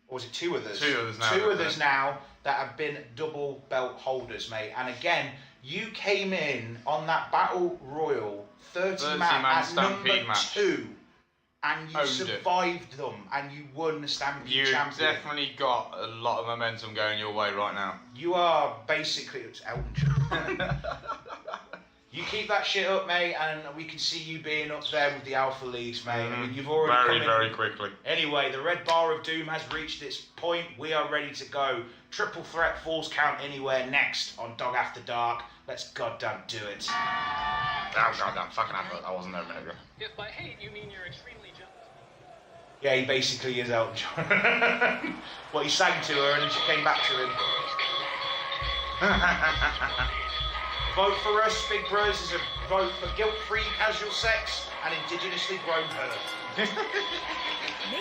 S3: or was it 2 others?
S2: 2 others now.
S3: 2 others now that have been double belt holders, mate. And again, you came in on that Battle Royal 30 man at number match. 2. And you survived them, and you won the Stampede Champion.
S2: You definitely got a lot of momentum going your way right now.
S3: You are basically... It's Elton John. You keep that shit up, mate, and we can see you being up there with the Alpha Leagues, mate. I mean, you've already
S2: very quickly.
S3: Anyway, the Red Bar of Doom has reached its point. We are ready to go. Triple Threat Falls Count Anywhere next on Dog After Dark. Let's goddamn do it.
S2: Oh, goddamn, fucking hell, I wasn't there a minute ago.
S4: If by hate you mean you're extremely jealous.
S3: Yeah, he basically is Elton John. Well, he sang to her and then she came back to him. Vote for us, Big Bros, is a vote for guilt-free casual sex and indigenously grown perv.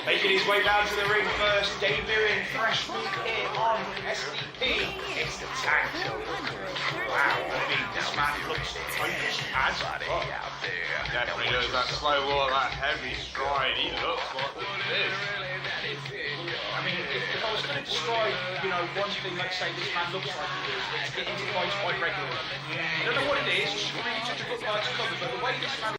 S3: Making his way down to the ring first, debuting fresh meat here on SDP. It's the Tank. Wow, I mean, this man looks focused as fuck.
S2: Definitely does that slow walk, that heavy stride. He looks like the biz.
S3: I mean, if I was going to describe, you know, one thing, let's say this man looks like he is, let's get into fights quite regularly. I don't know what it is, it's really such a good fight to cover, but the way this man...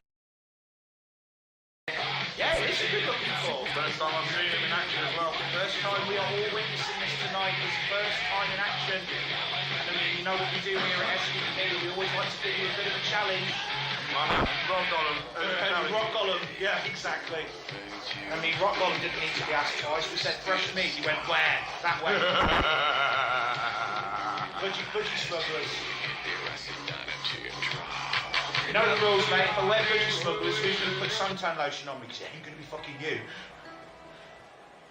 S3: Yeah, it's a good looking fall.
S2: First time I've seen him in action as well.
S3: First time we are all witnessing this tonight. tonight. His first time in action. And you know what we do here at SDP. We always like to give you a bit of a challenge.
S2: Rock Gollum.
S3: Rock Gollum, yeah, exactly. I mean, Rock Gollum didn't need to be asked twice. We said fresh meat. He went, where? That way. Budgie smugglers. You know the rules, mate. If I wear budgie smugglers, who's going to put suntan lotion on me? Because it ain't going to be fucking you.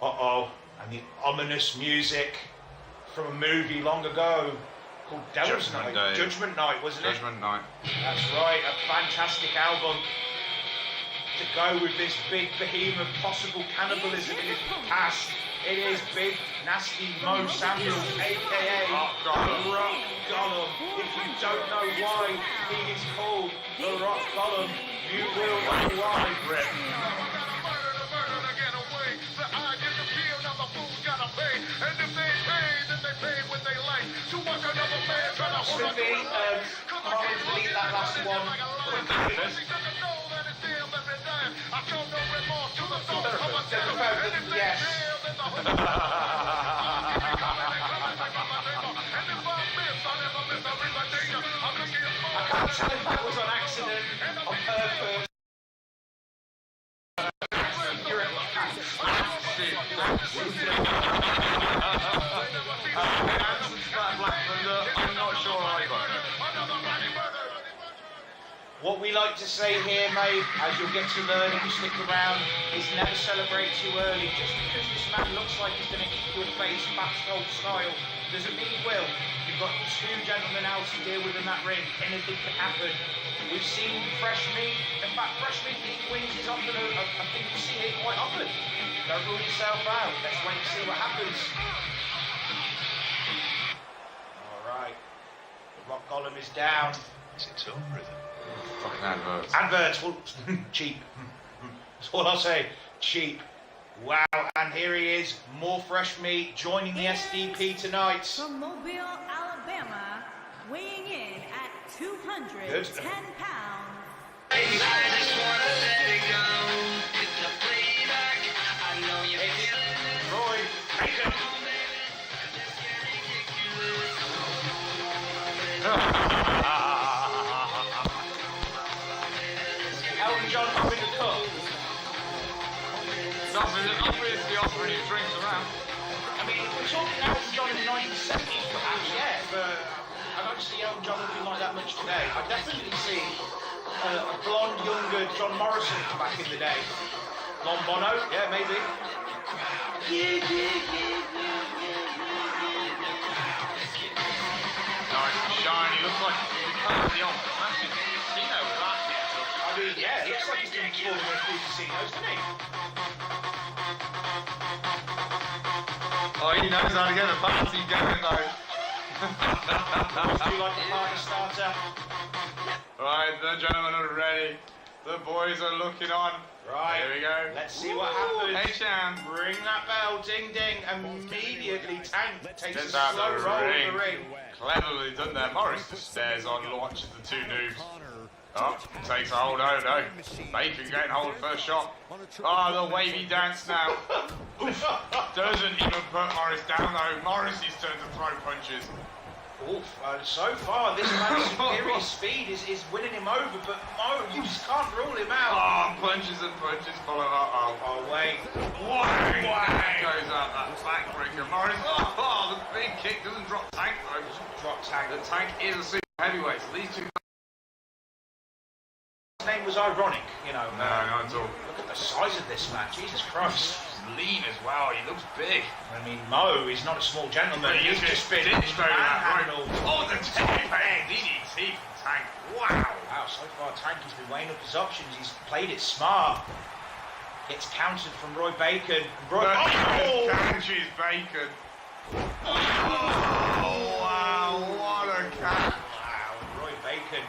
S3: Uh-oh. And the ominous music from a movie long ago called Devil's Night. Judgment Night, wasn't it?
S2: Judgment Night.
S3: That's right, a fantastic album to go with this big behemoth possible cannibalism in his past. It is Big Nasty Mo Samuels, aka
S2: Rock Gollum.
S3: Rock Gollum. If you don't know why he is called the Rock Gollum, you will know why. Rip. Smithy, Collins, delete that last one. Yes. I can't tell if that was on accident, on purpose. You're a
S2: I'm not sure either.
S3: What we like to say here, mate, as you'll get to learn if you stick around, is never celebrate too early. Just because this man looks like he's going to kick your face fast old style doesn't mean he will. You've got two gentlemen out to deal with in that ring. Anything can happen. We've seen fresh meat. In fact, fresh meat eating wings is often a thing you see here quite often. Don't rule yourself out. Let's wait and see what happens. Alright. The Rock Gollum is down.
S1: It's over then.
S2: Fucking adverts.
S3: Adverts, well, cheap. That's all I'll say. Cheap. Wow, and here he is, more fresh meat, joining the SDP tonight.
S5: From Mobile, Alabama, weighing in at 210 pounds.
S3: Roy Bacon. Elton John having a cup.
S2: Obviously offering his drinks around.
S3: I mean, if we're talking Elton John in the 1970s, perhaps, yeah, but I don't see Elton John looking like that much today. I definitely see a blonde, younger John Morrison back in the day. Lon Bono, yeah, maybe.
S2: Nice and shiny. Looks like the old classic casino with that.
S3: I mean, yeah, it looks like he's doing performing in a few casinos, doesn't he?
S2: Oh, he knows how to get the party going though.
S3: Do you like the party starter?
S2: Right, the gentlemen are ready. The boys are looking on.
S3: Right.
S2: Here we go.
S3: Let's see what happens.
S2: Hey, Chan.
S3: Ring that bell, ding ding. Immediately, Tank takes
S2: Gets
S3: a
S2: out
S3: slow
S2: the
S3: roll
S2: ring.
S3: in the ring.
S2: Cleverly done there. Morris just stares on, watches the two noobs. Oh, takes a hold. Oh no. Bacon getting hold first shot. Oh, the wavy dance now. Doesn't even put Morris down though. Morris's turn to throw punches.
S3: Oof, so far this man's superior speed is winning him over, but Mo, you just can't rule him out.
S2: Oh, punches and punches follow up.
S3: Oh wait.
S2: Wang! That goes up, that backbreaker. Morris, oh, the big kick doesn't drop Tank though.
S3: Drop Tank.
S2: The Tank is a super heavyweight, so these two...
S3: His name was ironic, you know.
S2: No, not at all.
S3: Look at the size of this man, Jesus Christ.
S2: Lean as well, he looks big.
S3: I mean, Mo is not a small gentleman.
S2: But
S3: He's just been
S2: manhandled. Oh, the DDT from Tank. Wow.
S3: Wow, so far Tank has been weighing up his options. He's played it smart. Gets countered from Roy Bacon.
S2: Catches Bacon. Oh, wow, what a catch.
S3: Wow, Roy Bacon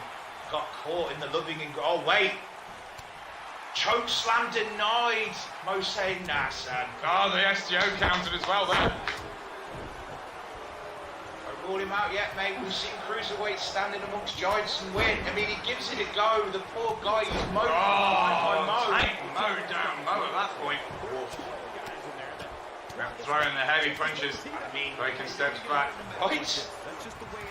S3: got caught in the loving and... Oh, wait. Choke slam denied. Mo saying, nah, son.
S2: Oh, the STO counted as well there.
S3: Don't rule him out yet, mate. We've seen cruiserweights standing amongst giants and win. I mean, he gives it a go. The poor guy is mowed by Mo.
S2: Tank mowed down Mo at that point. Throwing the heavy punches. Bacon steps back.
S3: Right.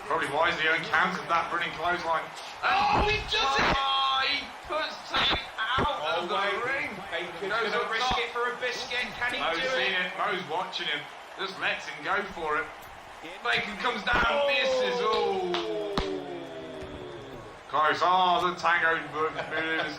S2: Probably wisely encountered that running clothesline.
S3: Oh, he does it!
S2: Oh, he puts Tank out of the ring.
S3: Bacon
S2: Goes
S3: gonna
S2: up
S3: risk
S2: top.
S3: it for a biscuit. Can he
S2: Mo's
S3: do
S2: seen
S3: it?
S2: it. Mo's watching him. Just lets him go for it. Bacon comes down. Misses. Oh. Close. Oh, the tango moves.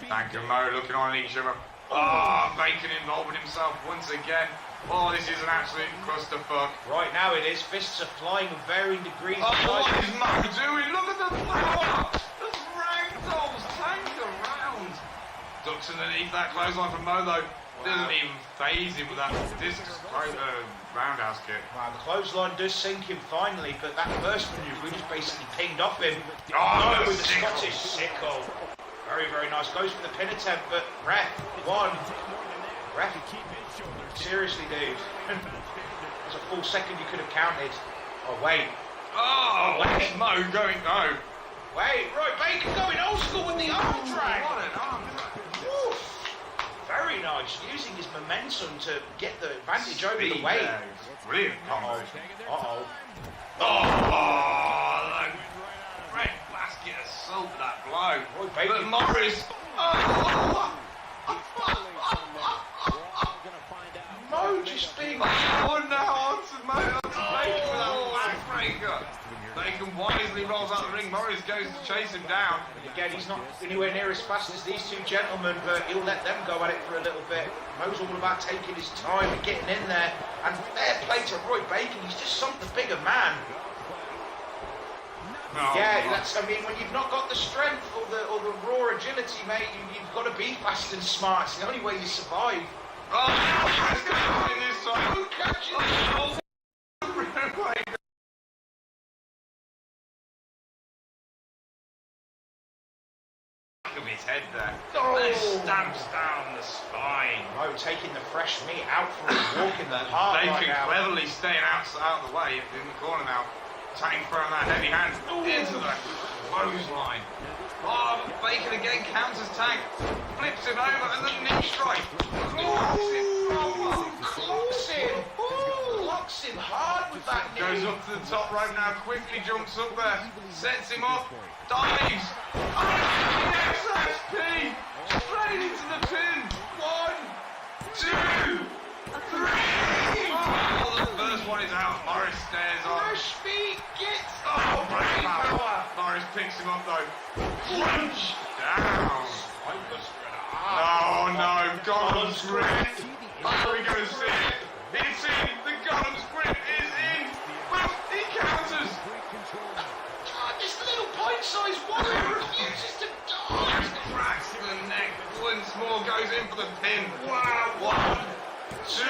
S2: Tank and Mo looking on each other. Oh, Bacon involving himself once again. Oh, this is an absolute clusterfuck.
S3: Right now it is. Fists are flying with varying degrees
S2: Oh,
S3: of
S2: what
S3: size.
S2: is Mo doing? Look at the power! The ragdolls tank around. Ducks underneath that clothesline from Mo though. Doesn't even phase him with that roundhouse kick.
S3: Wow, the clothesline does sink him finally, but that first maneuver, we just basically pinged off him.
S2: Oh,
S3: with the
S2: sickle.
S3: Scottish sickle. Very, very nice. Goes for the pin attempt, but ref, one. Ref, seriously, dude. There's a full second you could have counted. Oh, wait.
S2: Oh,
S3: wait.
S2: Mo going, no.
S3: Wait, right, Bacon going old school with the arm drag.
S2: What an arm drag.
S3: Woo. Very nice, using his momentum to get the advantage over the weight.
S2: Yeah, brilliant.
S3: Uh-oh. Uh-oh.
S2: Oh, the red basket assault that blow.
S3: Roy Bacon.
S2: But Morris. Oh,
S3: Mo just being...
S2: oh now onto Bacon with that backbreaker. Bacon wisely rolls out the ring. Morris goes to chase him down.
S3: Again, he's not anywhere near as fast as these two gentlemen, but he'll let them go at it for a little bit. Mo's all about taking his time and getting in there. And fair play to Roy Bacon, he's just something bigger man.
S2: Oh,
S3: Yeah, that's. I mean, when you've not got the strength or the raw agility, mate, you've got to be fast and smart. It's the only way you survive.
S2: Oh, Morris got in this time.
S3: Who catches
S2: Oh, of his head there.
S3: Oh.
S2: And stamps down the spine.
S3: Mo taking the fresh meat out for a walk in the park
S2: Bacon
S3: right now.
S2: cleverly staying out of the way in the corner now. Tank throwing that heavy hand into the clothesline. Oh, Bacon again counters Tank. Flips him over and the knee strike. Clocks him.
S3: Clocks him. Clocks him hard with that knee.
S2: Goes up to the top rope now, quickly jumps up there. Sets him up. Dives. Oh, SSP. Straight into the pin. 1, 2, 3. Oh, the first one is out. Morris stares on.
S3: Fresh meat gets.
S2: Oh, brain power.
S3: power.
S2: Morris picks him up though. Crunch down. Oh no, Gollum's grip. Oh, we're going to see it. It's in. The Gollum's grip is in. But he counters.
S3: God, this little pint-sized warrior refuses to die.
S2: Cracks to the neck. Once more goes in for the pin. Wow. 1, 2.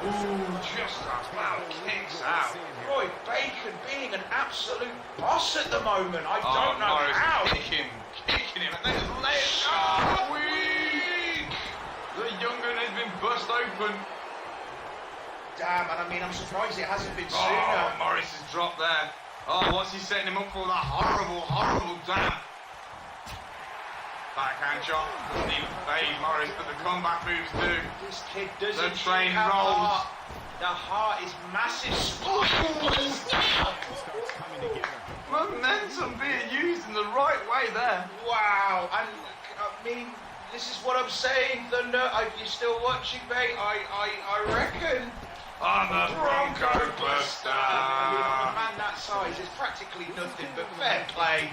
S2: Ooh, just about kicks out.
S3: Roy Bacon being an absolute boss at the moment. I don't know
S2: Morris
S3: how.
S2: kicking him, and then his legs are weak. The young gun has been bust open.
S3: Damn, and I mean, I'm surprised it hasn't been
S2: Oh,
S3: sooner.
S2: Morris has dropped there. Oh, what's he setting him up for? That horrible dab. Backhand shot. Doesn't even fade Morris, but the combat moves do.
S3: This kid doesn't
S2: The train
S3: have
S2: rolls.
S3: heart. The heart is massive.
S2: Momentum being used in the right way there.
S3: Wow, and I mean, this is what I'm saying. Thunder, you're still watching, mate? I reckon.
S2: On the Bronco Buster.
S3: A man that size is practically nothing, but fair play.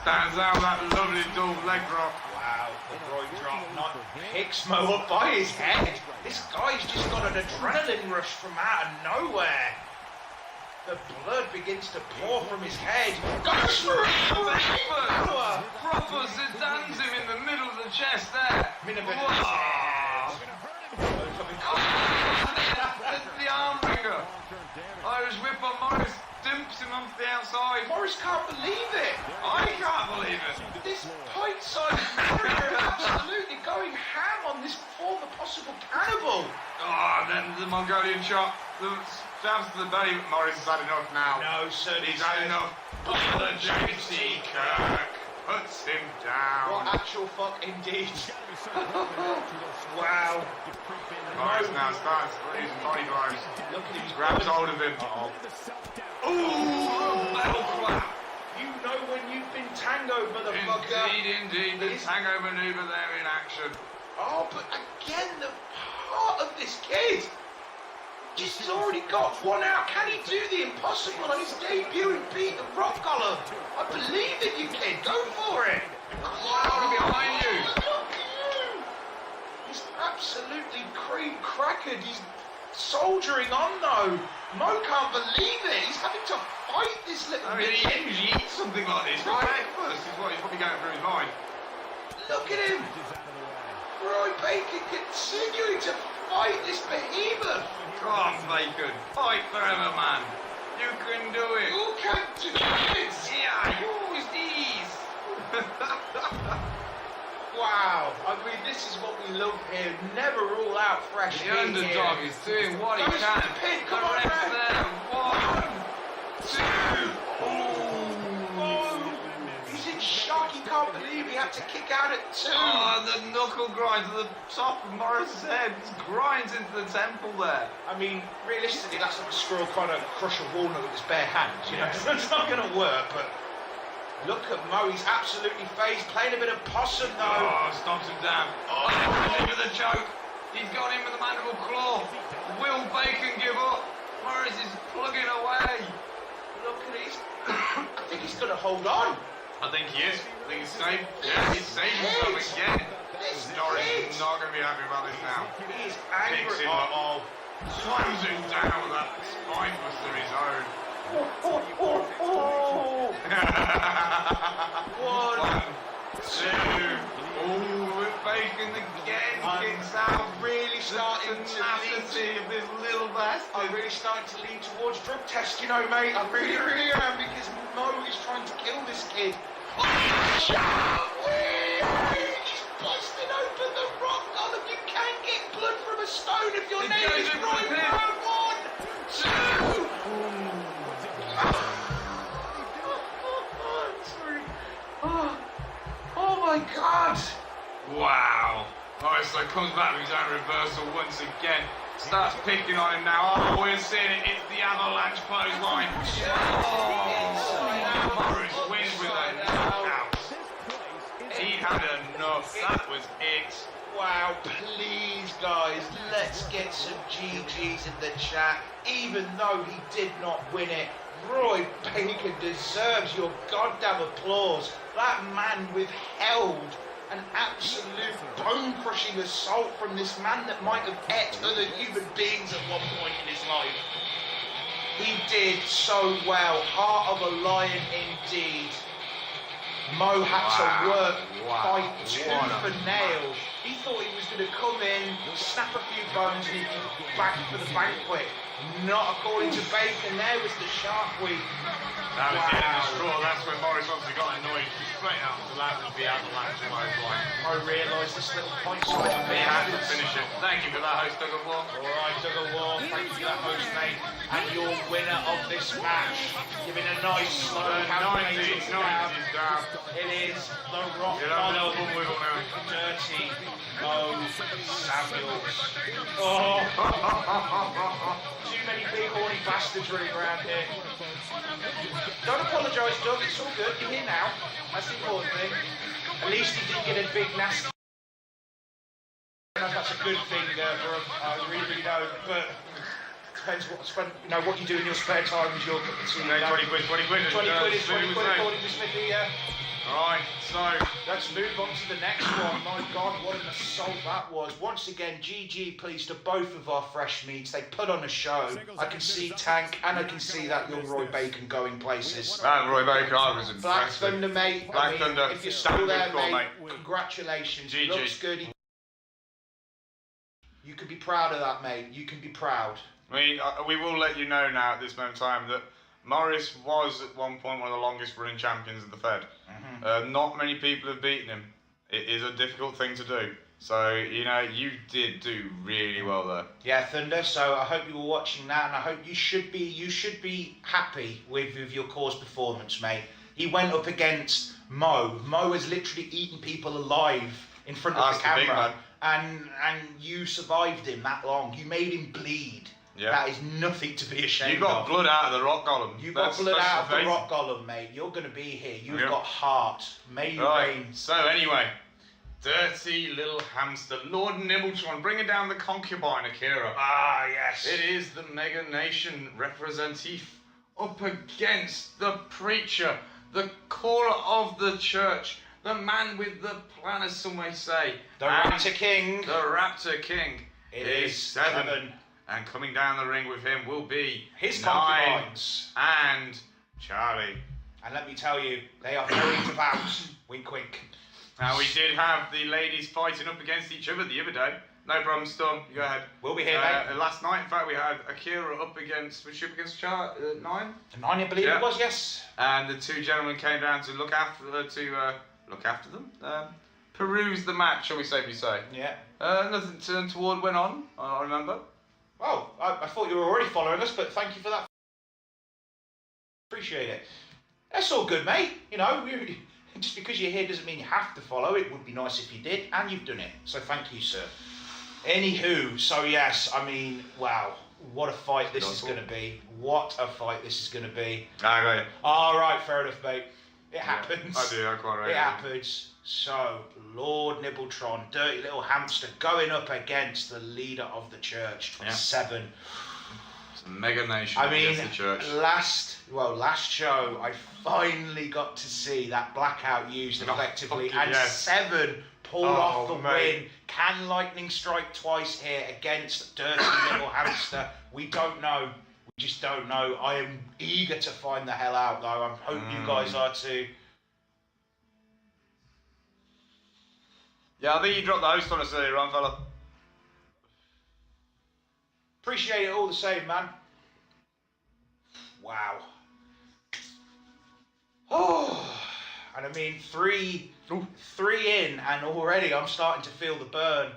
S2: Stands out that lovely double leg drop.
S3: Wow, the Roy drop not picks Mo up by his head. This guy's just got an adrenaline rush from out of nowhere. The blood begins to pour from his head. Goes for it! Power!
S2: Proper Zidane's him in the middle of the chest there.
S3: Minimum.
S2: Wow. The arm wringer. Irish whip on Morris. Dumps him onto the outside.
S3: Morris can't believe it.
S2: I can't believe it.
S3: This pint-sized warrior is absolutely going ham on this former possible cannibal.
S2: Oh, then the Mongolian shot. The stabs to the belly. Morris has had enough now.
S3: No, sir.
S2: He's had enough. Oh, the JC Kirk. puts him down.
S3: What actual fuck indeed. Wow.
S2: Morris now starts using body blows.
S3: Look at him.
S2: Grabs hold of him. Ooh, metal clap.
S3: You know when you've been tangoed, motherfucker.
S2: Indeed. The tango maneuver there in action.
S3: Oh, but again, the heart of this kid. He's already got one out. Can he do the impossible on his debut and beat the rock column? I believe in you, kid. Go for it.
S2: Wow, behind you.
S3: Look at you. He's absolutely cream crackered. He's soldiering on though. Mo can't believe it. He's having to fight this little
S2: I mean, he
S3: midget.
S2: usually eats something like this. Right first is what he's probably going through his mind.
S3: Look at him. Roy Bacon continuing to fight this behemoth.
S2: Come on, Bacon. Fight forever, man. You can do it.
S3: You can do it.
S2: Yeah, use these.
S3: Wow. I mean, this is what we love here. Never rule out fresh
S2: The
S3: meat
S2: underdog
S3: here.
S2: is doing what he
S3: Goes
S2: can.
S3: for the pin. Come on,
S2: Correct
S3: Red.
S2: there. One, two.
S3: Oh, he's in shock. He can't believe he had to kick out at 2.
S2: Oh, the knuckle grind to the top of Morris's head. Just grinds into the temple there.
S3: I mean, realistically, that's like a squirrel trying to crush a walnut with his bare hands. You know, it's not going to work. But look at Mo. He's absolutely phased. Playing a bit of possum though.
S2: Oh, stops him down. Oh, him with a choke. He's got him with the mandible claw. Will Bacon give up? Morris is plugging away.
S3: Look at it. I think he's going to hold on.
S2: I think he is. I think he's safe. Yeah, he's saved himself again.
S3: This
S2: Norris
S3: kid.
S2: is not going to be happy about this now.
S3: He is
S2: Picks
S3: angry.
S2: him up.
S3: Oh,
S2: Slams him down with that spine buster of his own.
S3: One.
S2: 2. Oh, with Bacon again kicks out.
S3: Really starting
S2: The
S3: to lean.
S2: tenacity of this little bastard.
S3: I'm really starting to lean towards drug test, you know, mate. I really, really am because Mo is trying to kill this kid. He's busting open the rock column. You can get blood from a stone if your
S2: It
S3: name
S2: goes
S3: is
S2: into
S3: Roy.
S2: the pit.
S3: 1, 2. Sorry. Oh my God.
S2: Wow. Morris comes back with his own reversal once again. Starts picking on him now. Oh, we're seeing it. It's the avalanche clothesline. Oh, Morris wins with a knockout. He had enough. That was it.
S3: Wow, please guys, let's get some GGs in the chat. Even though he did not win it, Roy Bacon deserves your goddamn applause. That man withheld an absolute bone-crushing assault from this man that might have ate other human beings at one point in his life. He did so well. Heart of a lion indeed. Mo had to work, fight tooth and nail. He thought he was going to come in, snap a few bones and he'd be back for the banquet. Not according to Bacon. There was the shark week.
S2: That was the end of the straw. That's when Morris obviously got annoyed. He straight out to that with the avalanche clothesline.
S3: I realised this little point
S2: He had to finish it. Thank you for that, host Doug of War.
S3: Alright, Doug of War, thank you for that host, mate. And your winner of this match, giving a nice slow calculated
S2: 90s
S3: down.
S2: down.
S3: It is the Rock
S2: You don't know
S3: Bottom
S2: wiggle now.
S3: Dirty Mo Samuels. Oh, too many big horny bastards running around here. Don't apologise, Doug, it's all good. You're here now. That's the important thing. At least he didn't get a big nasty. I don't know if that's a good thing, bro. I really don't. But depends what you do in your spare time is your cup of tea.
S2: No, 20 quid, 20 quid.
S3: 20 quid is 20
S2: Smithy was
S3: quid
S2: saying.
S3: according to Smithy, yeah.
S2: Alright, so
S3: Let's move on to the next one. My God, what an assault that was. Once again, GG please to both of our fresh meats. They put on a show. I can see Tank and I can see that young Roy Bacon going places.
S2: that Roy Baker was
S3: Black
S2: impressive.
S3: Thunder, mate.
S2: Black Thunder,
S3: If you're
S2: damn
S3: still
S2: good
S3: there,
S2: call,
S3: mate,
S2: mate.
S3: congratulations.
S2: GG.
S3: Looks good. You can be proud of that, mate. You can be proud.
S2: I mean, we will let you know now at this moment in time that Morris was at one point one of the longest running champions of the Fed. Not many people have beaten him. It is a difficult thing to do. So, you did do really well there.
S3: Yeah, Thunder. So I hope you were watching that, and I hope you should be happy with your cause performance, mate. He went up against Mo. Mo has literally eaten people alive in front of the camera, and you survived him that long. You made him bleed. Yeah. That is nothing to be ashamed of.
S2: You got blood out of the rock golem.
S3: You got blood out of the rock golem, mate. You're going to be here. You've got heart. May you reign.
S2: So anyway, dirty little hamster, Lord Nibbletron, bringing down the concubine Akira.
S3: Ah, yes.
S2: It is the Mega Nation representative up against the preacher, the caller of the church, the man with the plan, as some may say.
S3: The Raptor King.
S2: The Raptor King.
S3: It is 7.
S2: And coming down the ring with him will be
S3: his
S2: 9
S3: concubines
S2: and Charlie.
S3: And let me tell you, they are very devout. Wink, wink.
S2: Now, we did have the ladies fighting up against each other the other day. No problem, Storm. You go ahead.
S3: We'll be here, mate.
S2: Last night, in fact, we had Akira up against, was she up against 9?
S3: 9, I believe it was, yes.
S2: And the two gentlemen came down to look after them. Peruse the match, shall we safely say.
S3: Yeah.
S2: Nothing untoward went on, I remember.
S3: Oh, I thought you were already following us, but thank you for that. Appreciate it. That's all good, mate. You know, just because you're here doesn't mean you have to follow. It would be nice if you did, and you've done it. So thank you, sir. Anywho, so yes, I mean, wow, what a fight this is going to be. What a fight this is going to be.
S2: I got it.
S3: All right, fair enough, mate. It happens.
S2: I do, I'm quite right.
S3: It happens. So, Lord Nibbletron, dirty little hamster, going up against the leader of the church, 7.
S2: It's a Mega Nation against the church.
S3: Last show, I finally got to see that blackout used effectively, and 7 pulled off the win. Can lightning strike twice here against dirty little hamster? We don't know. We just don't know. I am eager to find the hell out, though. I hope you guys are too.
S2: Yeah, I think you dropped the host on us earlier on, fella.
S3: Appreciate it all the same, man. Wow. Oh, and I mean, 3 in, and already I'm starting to feel the burn.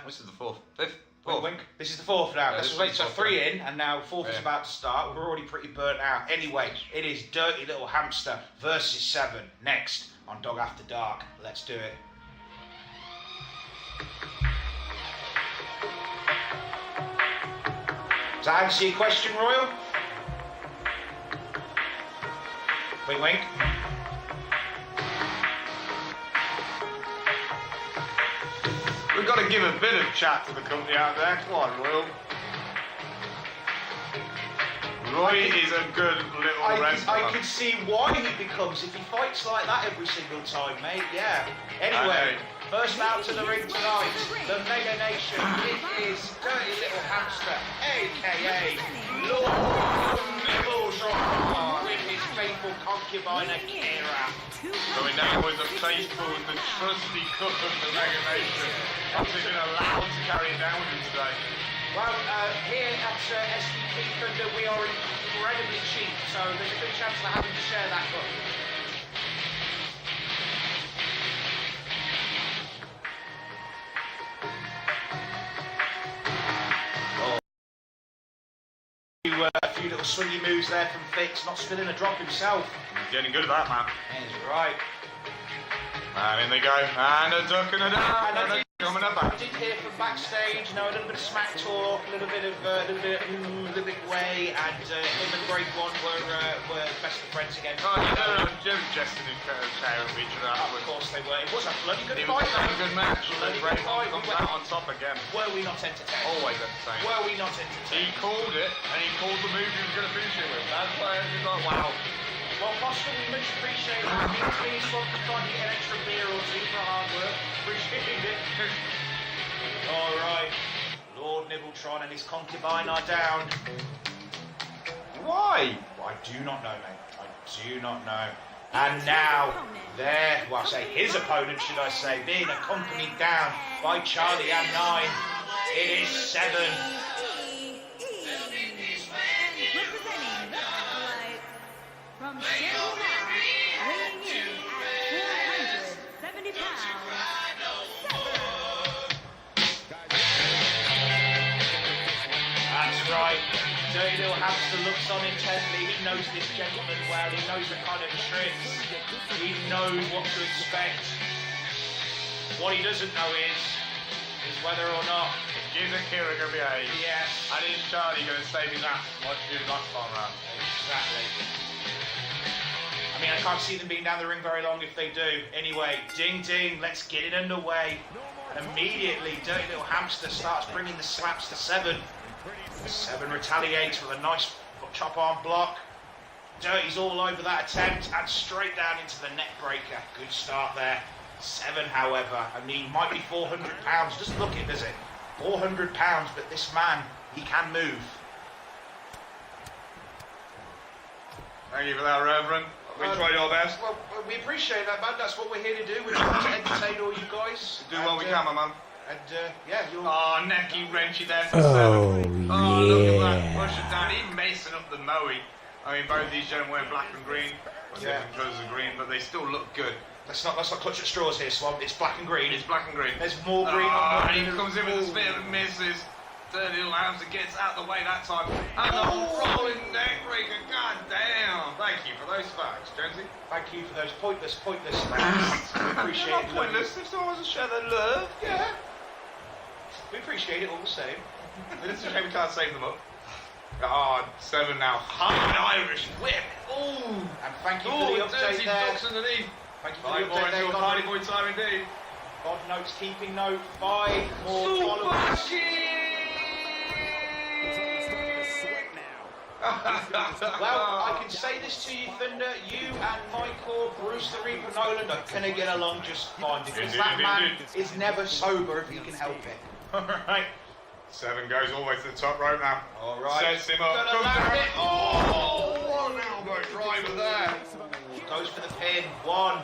S2: This is the 4th. 5th?
S3: Wink, wink. This is the 4th now. Yeah, so 3 in, and now 4th is about to start. We're already pretty burnt out. Anyway, it is Dirty Little Hamster versus 7 next on Dog After Dark. Let's do it. Does that answer your question, Royal? Wink, wink.
S2: We've got to give a bit of chat to the company out there. Come on, Royal. Roy is a good little wrestler.
S3: I can see why he becomes if he fights like that every single time, mate. Yeah. Anyway, first out to the ring tonight, the Mega Nation. It is Dirty Little Hamster, a.k.a. Lord Nibbletron, with his faithful concubine Akira.
S2: Going down with the faithful, the trusty cook of the Mega Nation. Obviously been allowed to carry it down with him today.
S3: Well, here at SDP Thunder, we are incredibly cheap, so there's a good chance for having to share that book. A few little swingy moves there from Fix, not spilling a drop himself.
S2: He's getting good at that, man.
S3: He's right.
S2: And in they go, and a duck and a down, and a coming up.
S3: I did hear from backstage, you know, a little bit of smack talk, a little bit way, and him and Greg One were best of friends again.
S2: Oh, yeah, they were jesting and tearing of each other.
S3: Of course they were. It was a bloody good
S2: fight.
S3: It was
S2: a good match. Greg One comes out on top again.
S3: Were we not entertained?
S2: Always entertained.
S3: Were we not entertained?
S2: He called it, and he called the move he was going to finish it with. That's why everybody's like, wow.
S3: Well, Boston, we much appreciate that. It means me and Swampy trying to get an extra beer or two for hard work. Appreciate it. All right. Lord Nibbletron and his concubine are down.
S2: Why?
S3: Well, I do not know, mate. I do not know. And now, well, I say his opponent, should I say, being accompanied down by Charlie and 9. It is 7.
S5: From Shanghai, weighing in at 470 pounds, 7.
S3: That's right. Dirty Little Hamster looks on intently. He knows this gentleman well. He knows the kind of tricks. He knows what to expect. What he doesn't know is whether or not
S2: Is Akira going to behave?
S3: yes.
S2: And is Charlie going to save his ass like he did last time round?
S3: Exactly. I mean, I can't see them being down the ring very long if they do. Anyway, ding ding, let's get it underway. And immediately, Dirty Little Hamster starts bringing the slaps to Seven. Seven retaliates with a nice chop arm block. Dirty's all over that attempt and straight down into the neck breaker. Good start there. Seven, however, I mean, might be 400 pounds. Doesn't look it, does it? 400 pounds, but this man, he can move.
S2: Thank you for that, Reverend. We tried our best.
S3: Well, we appreciate that, man. That's what we're here to do. We're trying to entertain all you guys.
S2: Do what we can, my man.
S3: And yeah, you're.
S2: Oh, necky wrenchy there for
S6: Oh,
S2: Seven. Oh, look at that.
S6: yeah.
S2: Push it down. Even macing up the Moe. I mean, both these gentlemen wear black and green. Well,
S3: Yeah.
S2: different colours of green, but they still look good.
S3: Let's not clutch at straws here, Swamp. It's black and green.
S2: It's black and green.
S3: There's more green
S2: Oh,
S3: on
S2: and he
S3: the
S2: comes in with a spear and misses. Dirty Little Hamster gets out the way that time. And the rolling neck breaker. God damn. Thank you for those facts, Jonesy.
S3: Thank you for those pointless facts. We appreciate
S2: They're
S3: it.
S2: not pointless if someone wants to share their love.
S3: Yeah. We appreciate it all the same.
S2: It's a shame we can't save them up. Oh, Seven now. High Irish whip. Ooh.
S3: And thank you for
S2: Ooh,
S3: the update
S2: dirty
S3: there.
S2: ducks underneath.
S3: Thank you for
S2: Party
S3: the
S2: boy
S3: update there.
S2: until party boy time indeed.
S3: God notes keeping note. 5 more followers. Well, I can say this to you, Thunder. You and Michael, Bruce the Reaper Nolan are gonna get along just fine because
S2: Indeed,
S3: that man
S2: indeed.
S3: is never sober if he can help it. Alright.
S2: Seven goes all the way to the top rope now.
S3: Alright.
S2: Sets him up.
S3: Gonna
S2: Comes
S3: land
S2: down.
S3: it.
S2: Oh, an elbow driver there.
S3: Goes for the pin. 1,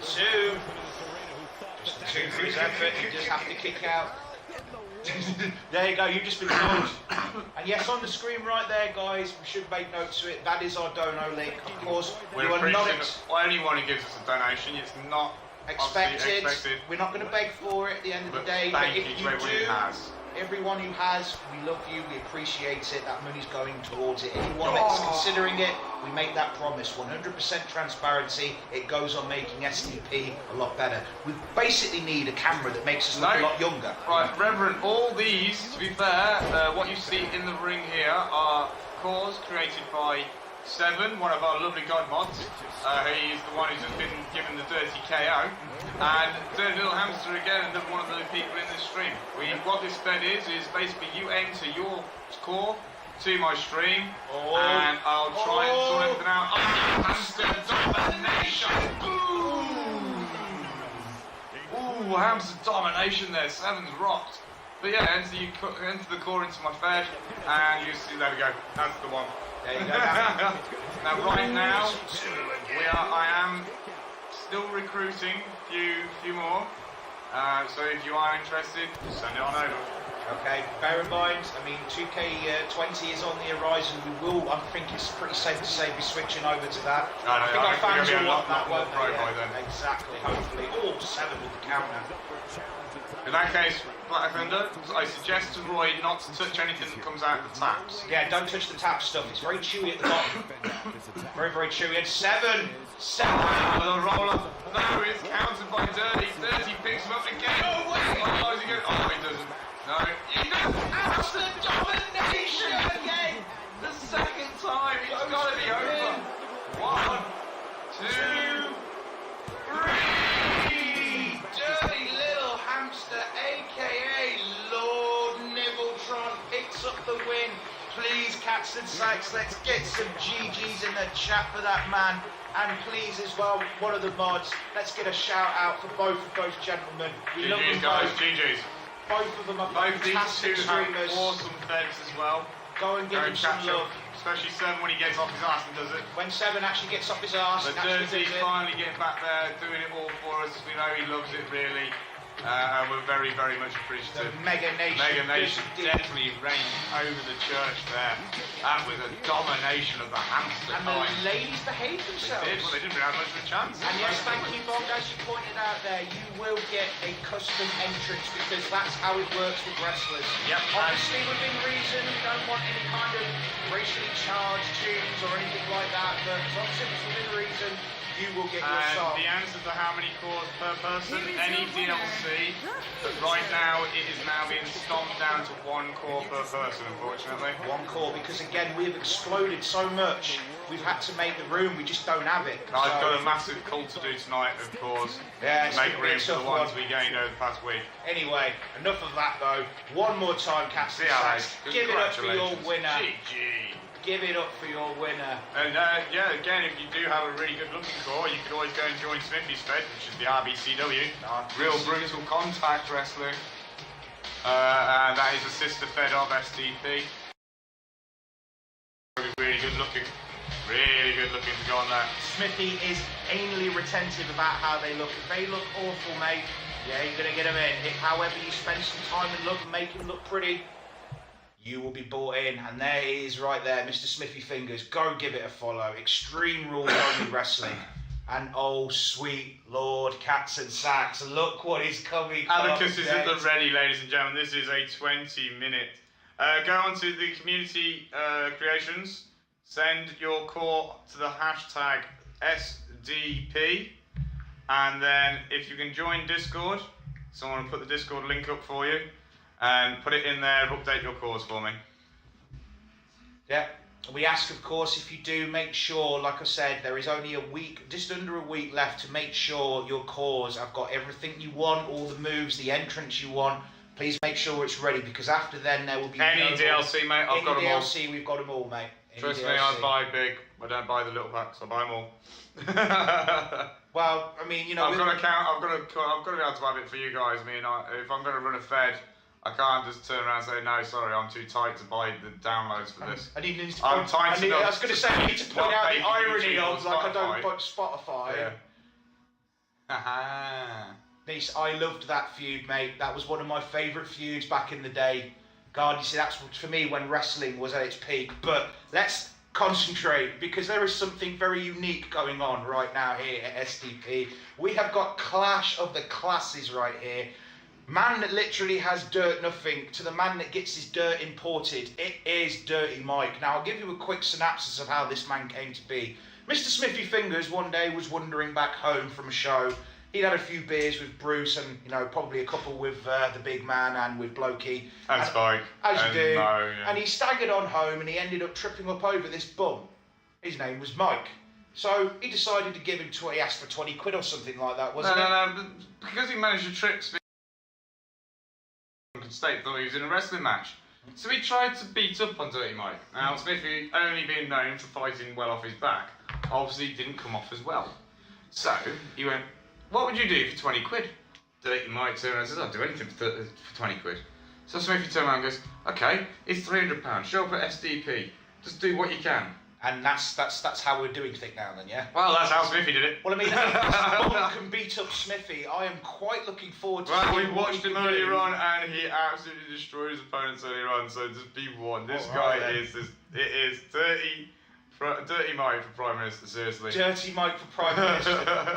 S3: 2. Just to increase effort, you just have to kick out. There you go, you've just been told. And yes, on the screen right there, guys, we should make note to it. That is our dono link. Of course,
S2: We're
S3: you are not
S2: appreciative of anyone who gives us a donation. It's not obviously
S3: expected. We're not going to beg for it at the end of the
S2: But
S3: day.
S2: thank
S3: But
S2: you
S3: if
S2: to
S3: you
S2: everyone who
S3: do,
S2: has.
S3: everyone who has, we love you, we appreciate it. That money's going towards it. Anyone that's considering it, we make that promise. 100% transparency. It goes on making STP a lot better. We basically need a camera that makes us look a lot younger.
S2: Right, Reverend, all these, to be fair, what you see in the ring here are cores created by Seven, one of our lovely god mods. He is the one who's just been given the dirty KO. And Dirty Little Hamster again, another one of the people in this stream. What this bed is basically you enter your core to my stream, and I'll try and sort everything out. Oh, Hamster domination! Ooh, Hamster domination there. Seven's rocked. But yeah, enter the core into my bed, and you see, there we go. That's the one.
S3: There you go.
S2: Now, right now, I am still recruiting a few more. So if you are interested, send it on over.
S3: Okay, bear in mind, I mean, 2K20 is on the horizon. We will, I think it's pretty safe to say, be switching over to that. I think our fans will want that, won't they?
S2: By then.
S3: Exactly, hopefully. Oh, 7 with the counter.
S2: In that case, Black Thunder, I suggest to Roy not to touch anything that comes out of the taps.
S3: Yeah, don't touch the tap stuff. It's very chewy at the bottom. Very, very chewy. And 7.
S2: The roller. No, it's countered by Dirty. Dirty picks him up again. Oh, wait. Oh, is he going? Oh, he doesn't. No. He does. Absolute domination again. The second time. It's got to be over. 1, 2, 3.
S3: Dirty Little Hamster, a.k.a. Lord Nibbletron, picks up the win. Please, Cats and Sykes, let's get some GGs in the chat for that man. And please, as well, one of the mods, let's get a shout out for both of those gentlemen. We love them
S2: GG's, guys.
S3: both.
S2: GG's.
S3: Both of them are
S2: Both these
S3: fantastic
S2: two have
S3: streamers.
S2: awesome beds as well.
S3: Go and give
S2: Go
S3: him
S2: and
S3: some
S2: catch
S3: love.
S2: up. Especially Seven when he gets off his ass and does it.
S3: When 7 actually gets off his arse
S2: But
S3: and actually
S2: Dirty's
S3: does it.
S2: finally getting back there, doing it all for us. We know he loves it really. And we're very, very much
S3: The
S2: appreciative.
S3: Mega Nation.
S2: Mega Nation
S3: just did
S2: definitely reigned over the church there. That was a domination of the hamster
S3: And the
S2: time.
S3: ladies behaved
S2: They
S3: themselves.
S2: did, well, they didn't really have much of a chance.
S3: And yes, thank you, Bob. As you pointed out there, you will get a custom entrance because that's how it works with wrestlers.
S2: Yep.
S3: Obviously, within reason, we don't want any kind of racially charged tunes or anything like that, but as long as it's within reason, you will get your
S2: And
S3: song.
S2: the answer to how many cores per person,
S5: Here is
S2: any
S5: your winner,
S2: DLC,
S5: the
S2: but right now it is now being stomped down to 1 core per person, unfortunately.
S3: One core, because again, we have exploded so much, we've had to make the room, we just don't have it.
S2: I've
S3: So-
S2: got a massive call to do tonight, of course,
S3: Yeah, it's
S2: to make
S3: gonna be a
S2: room for the
S3: tough
S2: ones
S3: one.
S2: we gained over the past week.
S3: Anyway, enough of that though. One more time, Cats and
S2: See you,
S3: Sacks.
S2: Alex.
S3: Give it up for your
S2: Congratulations.
S3: winner.
S2: GG.
S3: Give it up for your winner.
S2: And yeah, again, if you do have a really good looking core, you could always go and join Smithy's Fed, which is the RBCW, Real Brutal Contact Wrestling. And that is a sister fed of STP. Really good looking. Really good looking to go on that.
S3: Smithy is anally retentive about how they look. If they look awful, mate, yeah, you're gonna get them in. If, however, you spend some time and look and make them look pretty, you will be bought in. And there he is right there, Mr. Smithy Fingers. Go give it a follow. Extreme Rules Only Wrestling. And oh, sweet Lord, Cats and Sacks, look what is coming up
S2: Abacus is at the
S3: next.
S2: ready, ladies and gentlemen. This is a 20-minute. Go on to the community creations. Send your core to the hashtag SDP. And then if you can join Discord, someone will put the Discord link up for you. And put it in there, update your cores for me.
S3: Yeah. We ask, of course, if you do, make sure, like I said, there is only a week, just under a week left to make sure your cores have got everything you want, all the moves, the entrance you want. Please make sure it's ready, because after then there will be
S2: Any
S3: no
S2: DLC, mate, I've got them all.
S3: Any DLC, we've got them all, mate. Any
S2: Trust me,
S3: DLC.
S2: I buy big. I don't buy the little packs. I buy them all.
S3: Well, I mean, you know,
S2: I've got to count. I've got to be able to have it for you guys. I mean, if I'm going to run a Fed, I can't just turn around and say, no, sorry, I'm too tight to buy the downloads for this.
S3: I need to
S2: I'm
S3: point,
S2: tight
S3: I
S2: enough
S3: was going to say, I need to point
S2: not
S3: out
S2: pay
S3: the
S2: for
S3: irony
S2: YouTube
S3: of,
S2: or
S3: like, I don't
S2: Spotify.
S3: put Spotify.
S2: Yeah. Haha.
S3: Nice, I loved that feud, mate. That was one of my favourite feuds back in the day. God, you see, that's for me when wrestling was at its peak. But let's concentrate, because there is something very unique going on right now here at SDP. We have got Clash of the Classes right here. Man that literally has dirt nothing to the man that gets his dirt imported. It is Dirty Mike. Now, I'll give you a quick synopsis of how this man came to be. Mr. Smithy Fingers one day was wandering back home from a show. He'd had a few beers with Bruce and, you know, probably a couple with the big man and with Blokey.
S2: And Spike.
S3: As you
S2: And
S3: do.
S2: Mo, yeah.
S3: And he staggered on home and he ended up tripping up over this bum. His name was Mike. So he decided to give him 20, he asked for 20 quid or something like that, wasn't it?
S2: No, because he managed to trick State thought he was in a wrestling match. So he tried to beat up on Dirty Mike. Now, Smithy, only being known for fighting well off his back, obviously didn't come off as well. So he went, what would you do for 20 quid? Dirty Mike turned around and says, I'll do anything for 20 quid. So Smithy turned around and goes, okay, it's £300. Show up at SDP. Just do what you can.
S3: And that's how we're doing things now then, yeah?
S2: Well, that's how Smithy did it.
S3: Well, I mean, if Bum can beat up Smithy, I am quite looking forward to
S2: Well, we
S3: seeing what
S2: watched
S3: he
S2: him
S3: can
S2: earlier
S3: do.
S2: on, and he absolutely destroyed his opponents earlier on. So just be warned. This
S3: All
S2: guy
S3: right, then.
S2: is dirty Mike for Prime Minister. Seriously.
S3: Dirty Mike for Prime Minister.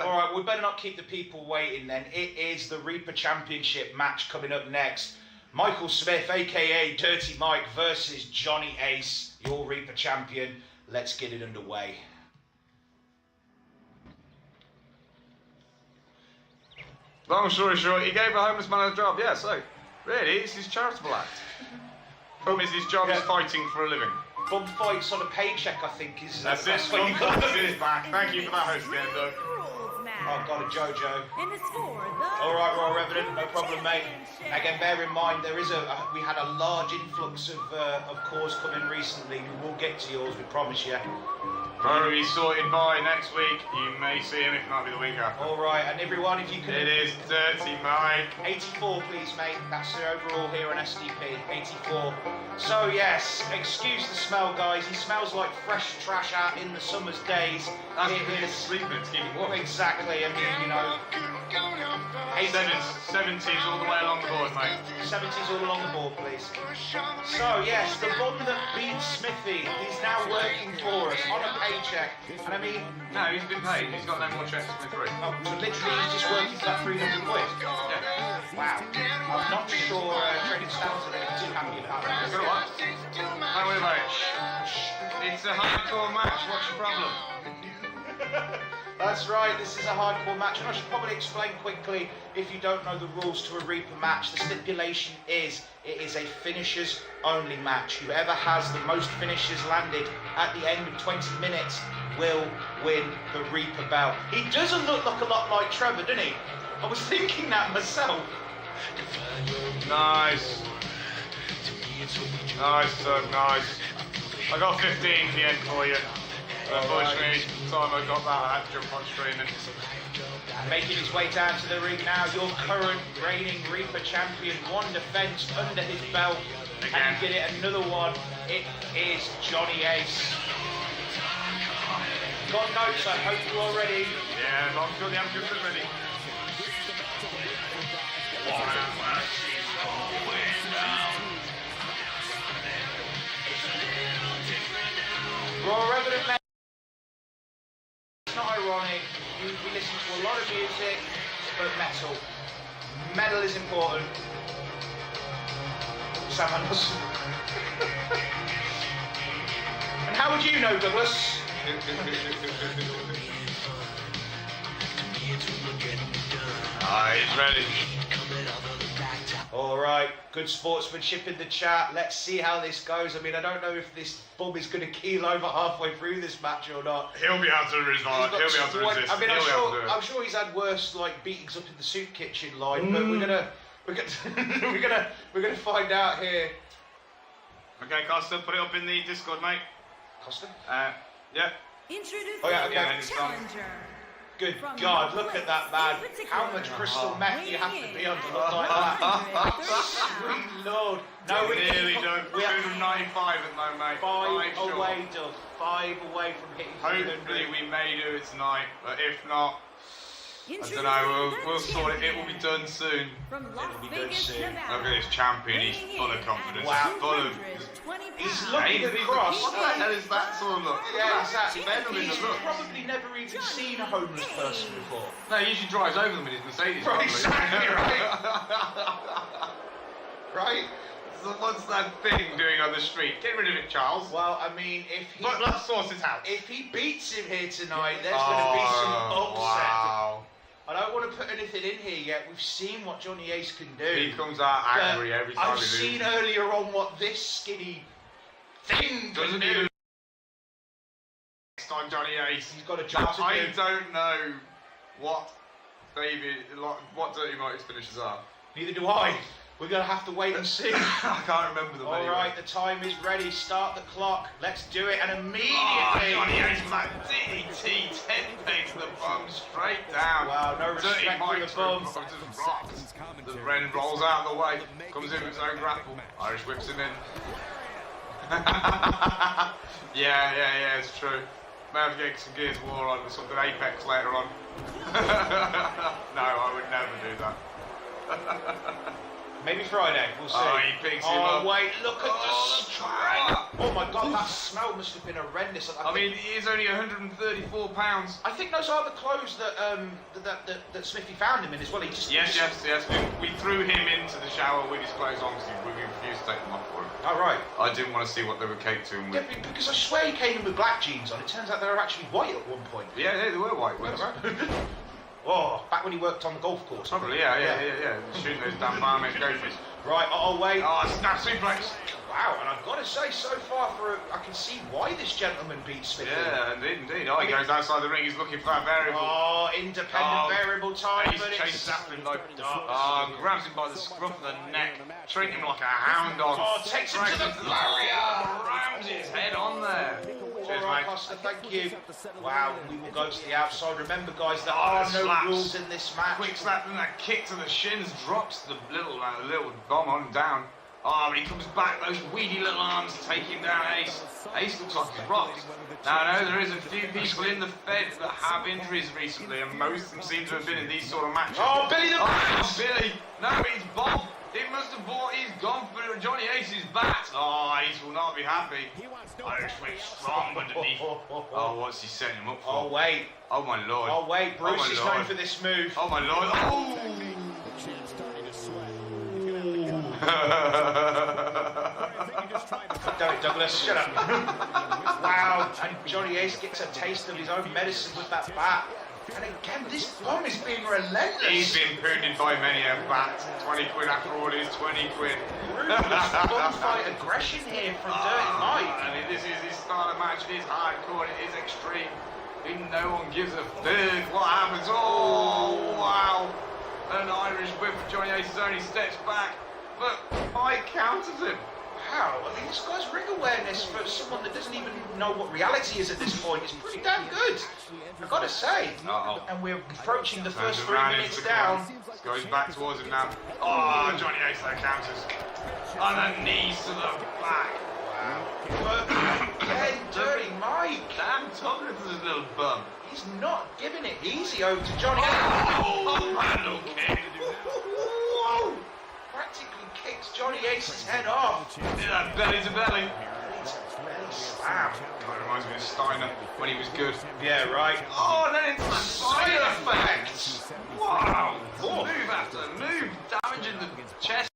S3: All right, we better not keep the people waiting then. It is the Reaper Championship match coming up next. Michael Smith, a.k.a. Dirty Mike, versus Johnny Ace, your Reaper champion. Let's get it underway.
S2: Long story short, he gave a homeless man a job. Yeah, so really, it's his charitable act. Problem is, his job is fighting for a living.
S3: Bum fights on a paycheck, I think, is
S2: That's it.
S3: that's what you got.
S2: That's it. Back. Thank you for that host again, though.
S3: Oh, God, a JoJo.
S5: And it's for the
S3: All right, Raw Revenant, no problem, mate. Again, bear in mind there is we had a large influx of cores coming recently. We will get to yours, we promise you.
S2: Probably sorted by next week. You may see him, if not, be the week after.
S3: All right, and everyone, if you can.
S2: It is Dirty Mike.
S3: 84, please, mate. That's the overall here on SDP. 84. So yes, excuse the smell, guys. He smells like fresh trash out in the summer's days.
S2: That's
S3: It
S2: because
S3: is-
S2: it's sleeping, it's keeping warm.
S3: Exactly. I mean, you know,
S2: 70s all the way along the board, mate.
S3: 70s all along the board, please. So yes, the bum that beat Smithy, he's now working for us on a paycheck. And I mean,
S2: No, he's been paid. He's got no more checks than three.
S3: oh, so literally he's just working for that 300 quid.
S2: Yeah.
S3: Wow. I'm not sure trading stands are too happy about that.
S2: So what? Don't worry about it. It's a hardcore match. What's your problem?
S3: That's right, this is a hardcore match, and I should probably explain quickly, if you don't know the rules to a Reaper match, the stipulation is, it is a finishers only match. Whoever has the most finishes landed at the end of 20 minutes will win the Reaper belt. He doesn't look like a lot like Trevor, doesn't he? I was thinking that myself.
S2: Nice. Nice, son, nice. I got 15 at the end for you. Unfortunately, the time I got that, I had to jump on streaming.
S3: Making his way down to the ring now, your current reigning Reaper champion, one defense under his belt.
S2: Again.
S3: And you get it another one, it is Johnny Ace. Got notes, I hope you are ready.
S2: Yeah, as long as you're the amateurs ready.
S3: Raw Revenant Men. It's not ironic, we listen to a lot of music, but metal. Metal is important. Sam Anderson. And how would you know, Douglas?
S2: He's ready.
S3: Alright, good sportsmanship in the chat. Let's see how this goes. I mean, I don't know if this bum is going to keel over halfway through this match or not.
S2: He'll be able to resist. He'll be able to resist.
S3: I mean,
S2: He'll be able to do it.
S3: I'm sure he's had worse like beatings up in the soup kitchen line, but we're gonna we're gonna find out here.
S2: Okay, Costa, put it up in the Discord, mate.
S3: Costa?
S2: Yeah.
S5: Introducing
S3: Oh, yeah, okay.
S5: the challenger.
S3: Good
S5: From
S3: God, look at that man.
S5: Northwest,
S3: How much crystal meth do you have to be on to look like that? Sweet Lord. No, we
S2: Nearly done.
S3: We are
S2: 295 at the moment, mate.
S3: five
S2: short.
S3: away, Doug. 5 away from hitting 300.
S2: Hopefully we may do it tonight, but if not, I don't
S5: Introducing
S2: know,
S5: the
S2: we'll sort it. It will be
S5: champion
S2: done soon.
S5: From Las
S3: It'll be done
S5: Vegas,
S3: soon.
S5: Nevada.
S2: Look at this champion, he's
S5: Weighing
S2: full of
S5: in
S2: confidence.
S5: at
S2: He's full of...
S5: 220
S3: He's
S5: pounds.
S3: looking across.
S2: What the hell is that sort of look?
S3: Yeah, exactly.
S2: Venom in
S3: He's
S2: the look.
S3: probably never even seen a homeless person before.
S2: No, he usually drives over them in his Mercedes.
S3: Right,
S2: probably.
S3: exactly, right. Right?
S2: So what's that thing doing on the street? Get rid of it, Charles.
S3: Well, I mean, if he
S2: But let's sort it out.
S3: if he beats him here tonight, there's going to be some upset.
S2: Wow.
S3: I don't want to put anything in here yet. We've seen what Johnny Ace can do.
S2: He comes out
S3: But
S2: angry every time
S3: I've
S2: he
S3: seen
S2: loses.
S3: earlier on what this skinny thing can
S2: Doesn't
S3: do.
S2: he lose next time, Johnny Ace?
S3: He's got a job to
S2: I
S3: do.
S2: don't know what what Dirty Marty's finishes are.
S3: Neither do I. We're going to have to wait and see.
S2: I can't remember them
S3: All
S2: anyway.
S3: right, the time is ready. Start the clock. Let's do it. And
S2: Oh,
S3: immediately.
S2: Johnny Ace with that DDT 10 pegs to the bum straight down.
S3: Wow, no
S2: Dirty
S3: respect for the
S2: Mike's
S3: bum.
S2: just rocks. The Ren rolls out of the way, comes in with his own grapple. Irish whips him in. yeah, it's true. May have to get some Gears of War on or something Apex later on. No, I would never do that.
S3: Maybe Friday. We'll see.
S2: Oh, he picks him up.
S3: Oh, wait, look at the
S2: Oh,
S3: strength. Oh my God, that smell must have been horrendous.
S2: I mean, he is only 134 pounds.
S3: I think those are the clothes that that Smithy found him in as well. He just
S2: Yes. We threw him into the shower with his clothes on because we refused to take them off for him.
S3: Oh right.
S2: I didn't want to see what they were caked to him with.
S3: Yeah, because I swear he came in with black jeans on. It turns out they were actually white at one point.
S2: Yeah, they were white ones.
S3: Oh, back when he worked on the golf course.
S2: Probably, yeah. Shooting those damn barmaid gophers.
S3: Right, wait.
S2: Oh, snap suplex.
S3: Wow, and I've got to say, so far, I can see why this gentleman beat Smithy.
S2: Yeah, indeed. Oh, he goes outside the ring. He's looking for that variable.
S3: Oh, independent variable time,
S2: He's
S3: but
S2: chases
S3: it's...
S2: after him like... Oh, grabs him by the scruff of the neck, treating him like a hound dog.
S3: Oh, takes him to the
S2: barrier. Rams his head on there. Cheers,
S3: All right,
S2: mate.
S3: Costa, thank you. Wow, we will go to the outside. Remember, guys, there are no
S2: slaps.
S3: rules in this match.
S2: Quick slap and that kick to the shins drops the little bomb on down. Oh, but he comes back, those weedy little arms take him down, Ace. Ace looks like he's rocked. Now, I know there is a few people in the Fed that have injuries recently, and most of them seem to have been in these sort of matches.
S3: Oh, Billy the
S2: Billy! No, he's Bob! He must have thought he's gone for Johnny Ace's bat. Oh, Ace will not be happy. Irish whip strong underneath. Oh, what's he setting him up for?
S3: Oh, wait.
S2: Oh, my lord.
S3: Oh, wait. Bruce
S2: my
S3: is
S2: lord.
S3: known for this move.
S2: Oh, my lord. Oh!
S3: Don't it, Douglas. Shut up. Wow. And Johnny Ace gets a taste of his own medicine with that bat. And again, this bomb is being relentless.
S2: He's been pounded by many a bat. 20 quid after all is 20 quid.
S3: Ruthless gunfight aggression here from Dirty Mike.
S2: I mean, this is his style of match. It is hardcore. It is extreme. No one gives a fuck what happens. Oh, wow. An Irish whip for Johnny Ace only steps back. But Mike counters him.
S3: Wow, I mean, this guy's ring awareness for someone that doesn't even know what reality is at this point is pretty damn good. I've got to say. And we're approaching the first 3 minutes down.
S2: Goes back towards him now. Oh, Johnny Ace there counters. On the knees to the back.
S3: Wow. But again, Dirty Mike.
S2: Damn Thomas is a little bum.
S3: He's not giving it easy over to Johnny Ace.
S2: Oh, handle kick.
S3: Whoa! Practically kicks Johnny Ace's head off.
S2: Yeah, belly to belly.
S3: Belly slam.
S2: That reminds me of Steiner when he was good.
S3: Yeah, right.
S2: Oh, and then it's the side effects. Wow. Move after move, damaging the chest.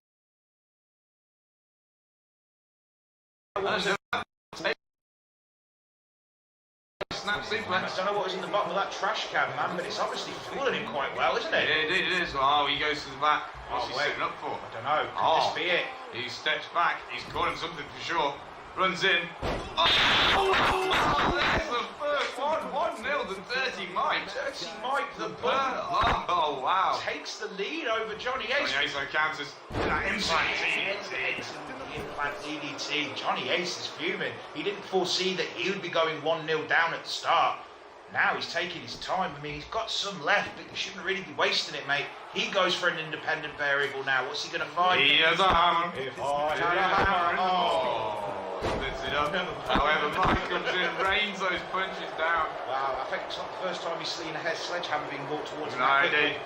S2: Snap
S3: I don't know what was in the bottom of that trash can, man, but it's obviously fooling him quite well, isn't it?
S2: It is. Oh, he goes to the back. What's he
S3: wait.
S2: setting up for?
S3: I don't know. Could this be it?
S2: He steps back. He's caught him something for sure. Runs in. Oh, there's the first one. 1-0 to Dirty Mike.
S3: Dirty Mike, the burn.
S2: Oh, wow.
S3: Takes the lead over Johnny Ace.
S2: Johnny Ace counters. That implant
S3: Implant DDT. Johnny Ace is fuming. He didn't foresee that he would be going 1-0 down at the start. Now he's taking his time. I mean, he's got some left, but you shouldn't really be wasting it, mate. He goes for an independent variable now. What's he going to find?
S2: He has a hammer.
S3: If I had a hammer.
S2: Oh, splits it up. However, Mike comes in, rains those punches down.
S3: Wow, I think it's not the first time he's seen a head sledgehammer being brought towards him.
S2: No, indeed.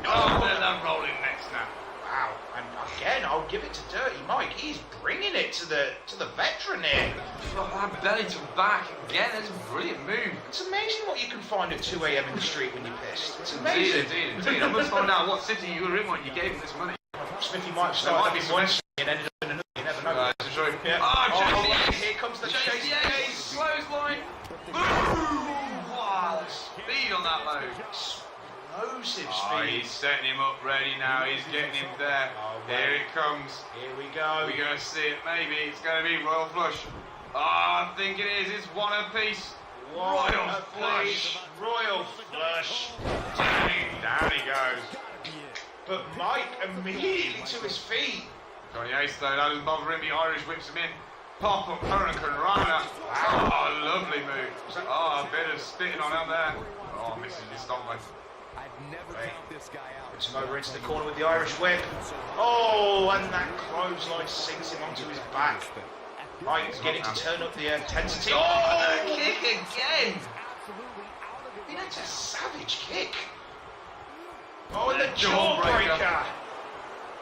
S2: Oh, then I'm rolling next now.
S3: Wow, and again, I'll give it to Dirty Mike. He's bringing it to the veteran here.
S2: From that belly to back again. That's a brilliant move.
S3: It's amazing what you can find at 2 a.m. in the street when you're pissed. It's amazing.
S2: Indeed. I must find out what city you were in when you gave him this money.
S3: Smithy might have
S2: There might
S3: started
S2: be
S3: in one
S2: some
S3: city and ended up in another. You never know.
S2: That's true.
S3: Yeah.
S2: Oh,
S3: Here comes the chase.
S2: Chase. Clothesline. Boom! Wow, the speed on that load.
S3: Explosive
S2: Oh,
S3: speed.
S2: he's setting him up ready now. He's getting him there.
S3: Oh,
S2: Here it comes.
S3: Here we go.
S2: We're going to see it. Maybe it's going to be Royal Flush. Oh, I think it is. It's one apiece. Royal Flush.
S3: Royal Flush.
S2: Down he goes.
S3: But Mike immediately to his feet.
S2: Johnny Ace though, that doesn't bother him. He Irish whips him in. Pop up Hurricane Rana. Oh, lovely move. Oh, a bit of spitting on him there. Oh, misses his stop leg.
S3: Puts him over into the corner with the Irish whip. Oh, and that clothesline sinks him onto his back. Mike's getting to turn up the intensity. Oh, the kick again. I mean, that's a savage kick. Oh, and the jawbreaker.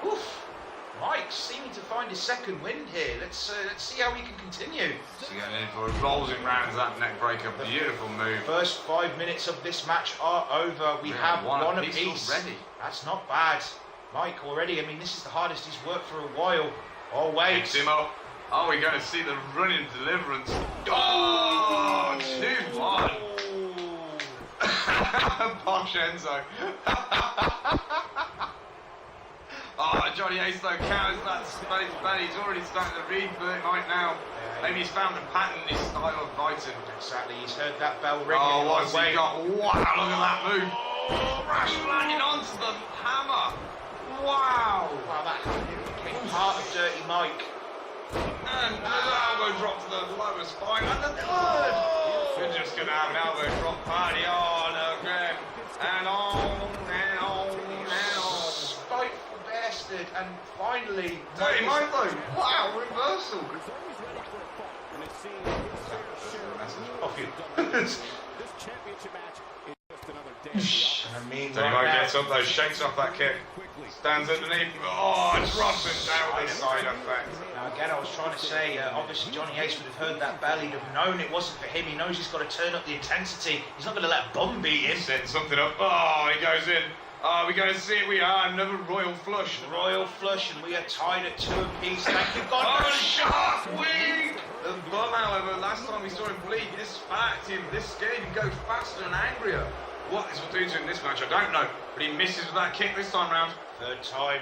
S3: Oof. Mike seeming to find his second win here. Let's see how he can continue.
S2: So getting in for a rolls him round that neck breaker. Beautiful move.
S3: First 5 minutes of this match are over. We have one apiece.
S2: Already.
S3: That's not bad. Mike already, I mean, this is the hardest he's worked for a while. Oh, wait.
S2: Picks him up. Oh, we're going to see the running deliverance. Oh, 2-1. Posh Enzo. Oh, Johnny Ace though counters that belly to belly. He's already starting to read right now. Maybe he's found a pattern in his style of fighting.
S3: Exactly, he's heard that bell ring.
S2: Oh, what's he got? Wow, look at that move. Oh, Rash landing onto the hammer. Wow.
S3: Wow, that became part of Dirty Mike.
S2: And the elbow drop to the lower spine. And the third. We're just going to have an elbow drop party on again. And on and on and on.
S3: Spiteful bastard. and finally...
S2: Dirty Mike though. Wow, reversal.
S3: Off you. I mean,
S2: Dirty
S3: right
S2: Mike
S3: now,
S2: gets up though, shakes off that kick. Stands underneath. Oh, drops it down with the side effect.
S3: now again, I was trying to say, obviously Johnny Ace would have heard that bell, he'd have known it wasn't for him. He knows he's got to turn up the intensity. He's not going to let a bum beat him.
S2: Setting something up. Oh, he goes in. Oh, we're going to see it. We are another royal flush.
S3: Royal flush, and we are tied at 2 apiece. Thank you, God.
S2: Oh, sharp wing! The bum, however, last time we saw him bleed, this fact, this scared him go faster and angrier. What this will do to him in this match, I don't know. But he misses with that kick this time round.
S3: Third time.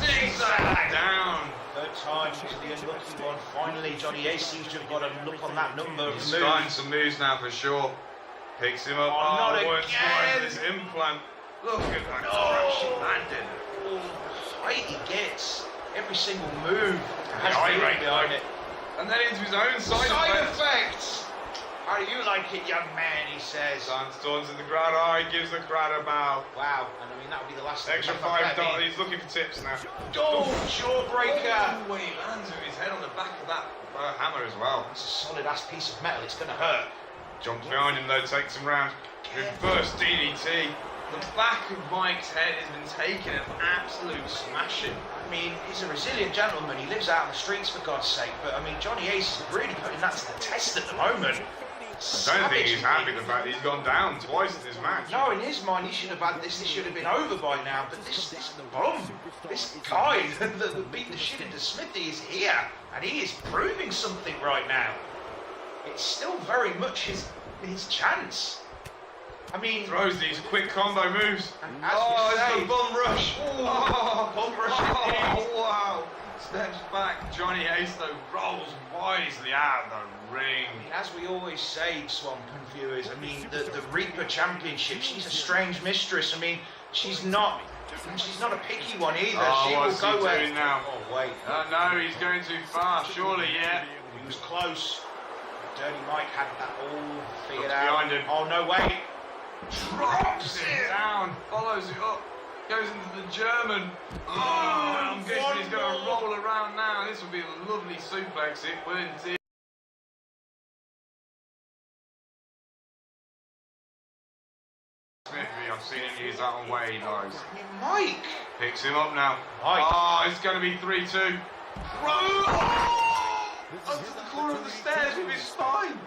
S2: Zigzag down.
S3: Third time to the unlucky one. Finally, Johnny Ace seems to have got a look on that number.
S2: He's
S3: Move.
S2: starting some moves now for sure. Picks him up.
S3: Oh, not
S2: what's
S3: again.
S2: this implant? Look at that
S3: Oh.
S2: crash landing.
S3: Oh, height he gets. Every single move has
S2: Yeah,
S3: feeling
S2: right,
S3: behind it.
S2: And then into his own side effect.
S3: effects! How do you like it, young man, he says.
S2: Sandstorms in the crowd. Oh, he gives the crowd a bow.
S3: Wow, and I mean, that would be the last
S2: Extra $5. He's looking for tips now.
S3: Oh, jawbreaker!
S2: Oh, he lands with his head on the back of that hammer as well.
S3: It's a solid ass piece of metal, it's gonna hurt.
S2: Jumps behind him though, takes him round. Reverse DDT. The back of Mike's head has been taken an absolute smashing.
S3: I mean, he's a resilient gentleman, he lives out on the streets for God's sake, but I mean, Johnny Ace is really putting that to the test at the moment.
S2: I don't think he's happy the fact that he's gone down twice in this match.
S3: No, in his mind, he should have had this should have been over by now, but this bum, this guy that beat the shit into Smithy is here, and he is proving something right now. It's still very much his chance. I mean,
S2: Throws these quick combo moves.
S3: and as
S2: Oh,
S3: we
S2: it's
S3: say,
S2: the bum rush. Oh,
S3: bum rush indeed.
S2: oh, wow. Steps back. Johnny Ace though rolls wisely out of the ring.
S3: I mean, as we always say, Swamp and viewers, I mean, the Reaper Championship, she's a strange mistress. I mean, she's not a picky one either.
S2: Oh,
S3: she
S2: what's
S3: will
S2: he
S3: go where.
S2: doing now?
S3: Oh wait,
S2: No, he's going too far. Surely, yeah.
S3: he was close. Dirty Mike had that all figured
S2: Looks
S3: out.
S2: behind him.
S3: Oh no, wait.
S2: Drops it down. Follows it up. Goes into the German. Oh, I'm guessing he's going to roll around now. This will be a lovely suplex. It will indeed. Smithy, I've seen him use that on Wade, guys.
S3: I mean, Mike.
S2: Picks him up now.
S3: Mike.
S2: Oh, it's going to be 3-2. Oh! Onto the corner of the stairs with his spine.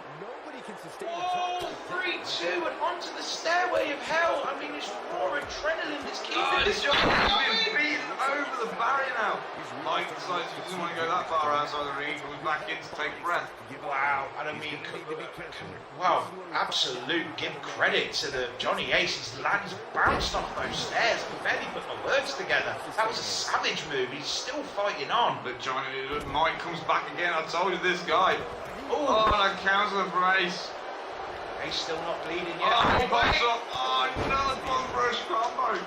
S3: Oh, 3-2 and onto the stairway of hell. I mean, it's raw adrenaline that's keeping
S2: Oh,
S3: this
S2: Johnny's
S3: going.
S2: been beaten over the barrier now. Mike decides he doesn't want to go that far outside the ring. He comes back in to take breath.
S3: Wow, and I mean, well, absolute give credit to the Johnny Ace. His legs bounced off those stairs. I can barely put my words together. That was a savage move. He's still fighting on.
S2: But Mike comes back again. I told you this guy.
S3: Ooh.
S2: Oh, and a counter for Ace.
S3: Ace still not bleeding yet.
S2: Oh, he
S3: Oh,
S2: pops
S3: wait.
S2: up. Oh, another bum rush combo.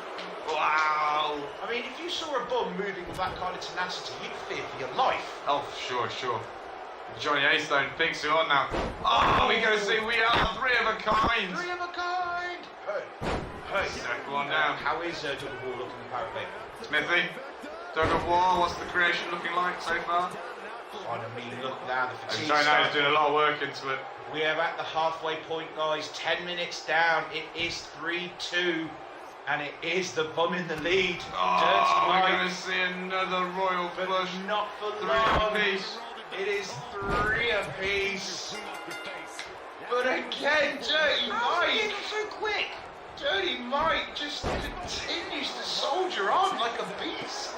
S2: Wow.
S3: I mean, if you saw a bum moving with that kind of tenacity, you'd fear for your life.
S2: Oh, sure. Johnny Ace though picks it on now. Oh, we go see we are three of a kind.
S3: Three of a kind. Hey.
S2: Second one down.
S3: How is Double Ball looking in Parrot?
S2: Smithy, Doug of War, what's the creation looking like so far?
S3: I mean, look now, the fatigue.
S2: Johnny Ace doing a lot of work into it.
S3: We are at the halfway point, guys. 10 minutes down. It is 3-2. And it is the bum in the lead.
S2: Oh,
S3: Dirty
S2: we're
S3: Mike.
S2: going to see another royal
S3: But
S2: flush.
S3: not for
S2: Three
S3: long.
S2: apiece.
S3: It is 3 apiece. But again, Dirty Mike. So quick. Dirty Mike just continues to soldier on like a beast.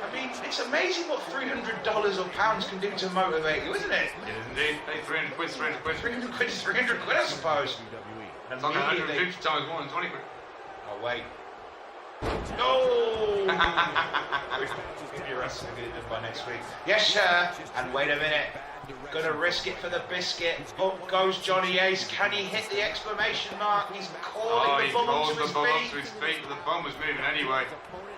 S3: I mean, it's amazing what $300 or pounds can do to motivate you, isn't it?
S2: It is indeed. Hey, 300 quid, 300 quid.
S3: 300 quid is 300 quid, I suppose. And
S2: It's like
S3: immediately-
S2: 150 times more than 20 quid.
S3: Oh, wait. No! Maybe you're wrestling get it done by next week. Yes, sir. And wait a minute. Gonna risk it for the biscuit. Up goes Johnny Ace. Can he hit the exclamation mark? He's
S2: Oh,
S3: calling
S2: he
S3: the bum
S2: calls
S3: up to
S2: the
S3: his
S2: bum up to
S3: feet.
S2: his feet, but the bum was moving anyway.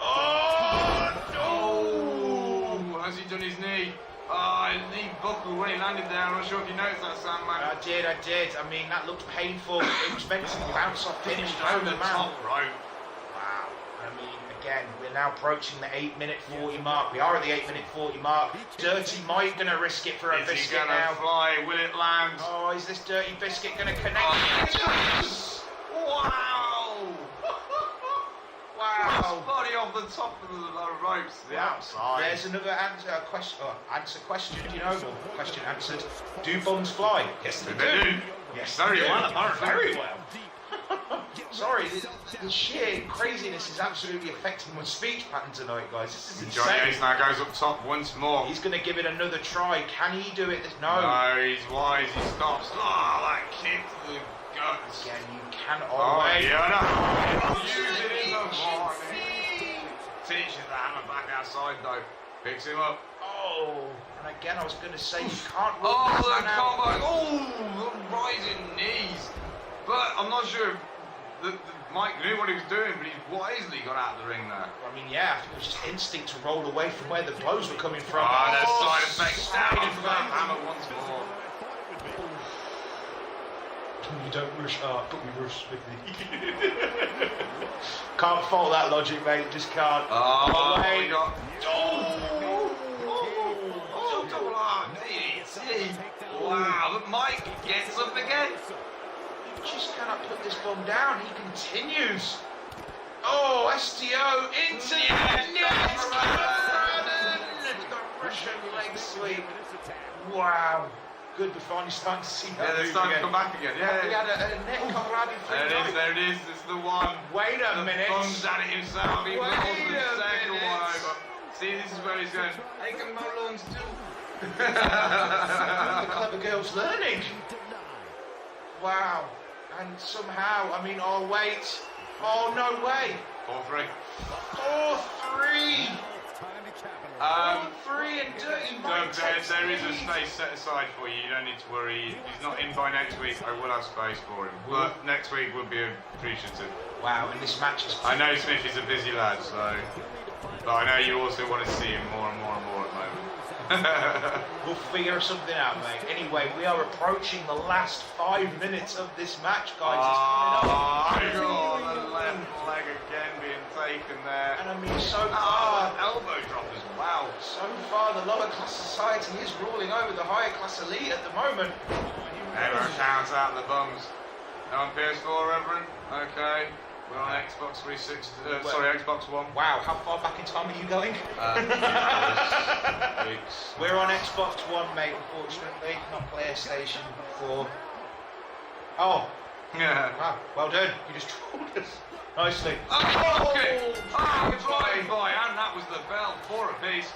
S3: Oh, no!
S2: Oh, has he done his knee? Oh, his knee buckled when he landed there. I'm not sure if you noticed that, Sandman.
S3: I did. I mean, that looked painful. It was meant to bounce off, finish
S2: Down
S3: home
S2: the
S3: the man.
S2: top rope.
S3: Wow. I mean, again, we're now approaching the 8-minute 40 mark. We are at the 8-minute 40 mark. Dirty Mike going to risk it for a
S2: Is he
S3: biscuit
S2: gonna
S3: now.
S2: fly? Will it land?
S3: Oh, is this Dirty Biscuit going to connect?
S2: Oh, wow!
S3: Wow.
S2: Body off the top of the ropes, the outside.
S3: There's another answer question, you know, or question answered. Do bums fly? Yes, they do. Yes,
S2: Very
S3: they do.
S2: well, apparently.
S3: Very well. Sorry, the sheer craziness is absolutely affecting my speech pattern tonight, guys. This is
S2: Johnny
S3: insane.
S2: Ace now goes up top once more.
S3: He's going to give it another try. Can he do it? No.
S2: No, he's wise. He stops. Oh, that kick to the guts.
S3: Again, you cannot.
S2: Oh,
S3: wait.
S2: yeah, no. Use it in the morning. Teaches the hammer back outside, though. Picks him up.
S3: Oh, and again, I was going to say you can't.
S2: Oh,
S3: rule
S2: the
S3: that out.
S2: combo. Oh, the rising knees. But I'm not sure if Mike knew what he was doing, but he's wisely got out of the ring there.
S3: I mean, yeah, I think it was just instinct to roll away from where the blows were coming from.
S2: Oh, there's side effects.
S3: Side
S2: Down for that
S3: effects.
S2: hammer once more.
S3: You don't rush hard, but we rush swiftly. Can't fault that logic, mate. Just can't.
S2: Oh,
S3: Away.
S2: we got.
S3: Oh,
S2: Double R. Wow, but Mike gets up again.
S3: just cannot put this bomb down. He continues. Oh, STO into the net. The Russian leg sweep. Wow. Good, we're finally starting to see that.
S2: Yeah, they're
S3: move
S2: starting to
S3: again.
S2: come back again. Yeah,
S3: We had a net Colorado
S2: there it is. It's the one.
S3: Wait a minute.
S2: Bums at it himself. He
S3: Wait
S2: rolls
S3: a
S2: the second
S3: minute.
S2: one over. See, this is where he's going. I can mow lawns too.
S3: The clever girl's learning. Wow. And somehow, I mean, oh wait. Oh, no way.
S2: 4-3.
S3: 4-3. 4-3 and Dirty Mike.
S2: There is a space set aside for you. You don't need to worry. He's not in by next week. I will have space for him. But next week will be appreciative.
S3: Wow, and this match is.
S2: I know Smith is a busy lad, so. But I know you also want to see him more and more and more at the moment.
S3: We'll figure something out, mate. Anyway, we are approaching the last 5 minutes of this match, guys. It's coming up.
S2: Oh, the left leg again being taken there.
S3: And I mean, so
S2: Oh,
S3: far,
S2: elbow drop as well.
S3: so far, the lower class society is ruling over the higher class elite at the moment.
S2: Everyone counts out the bums. On PS4, Reverend? Okay. We're on Xbox 360. Xbox One.
S3: Wow, how far back in time are you going?
S2: Weeks.
S3: We're on Xbox One, mate, unfortunately, not PlayStation 4. Oh,
S2: Yeah.
S3: wow, well done. You just trolled us nicely.
S2: Oh, okay. Oh, flying by, and that was the bell. 4 apiece.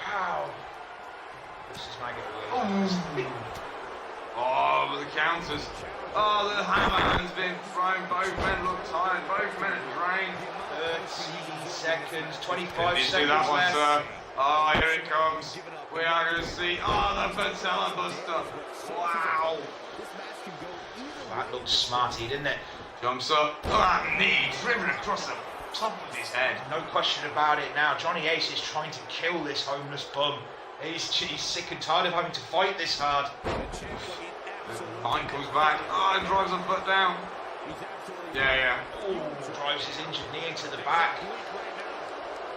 S3: Wow. This is my getaway.
S2: Oh, but the counters. Oh, the hammer has been thrown. Both men look tired. Both men are drained.
S3: 30 seconds, 25
S2: Didn't do
S3: seconds
S2: that one,
S3: left.
S2: sir. Oh, here it comes. We are going to see. Oh, the patella buster. Wow.
S3: That looked smarty, didn't it?
S2: Jumps up. Oh, that knee driven across the top of his head.
S3: No question about it now. Johnny Ace is trying to kill this homeless bum. He's sick and tired of having to fight this hard.
S2: Mine comes back. Oh, and drives a foot down. Yeah.
S3: Ooh, drives his injured knee into the back.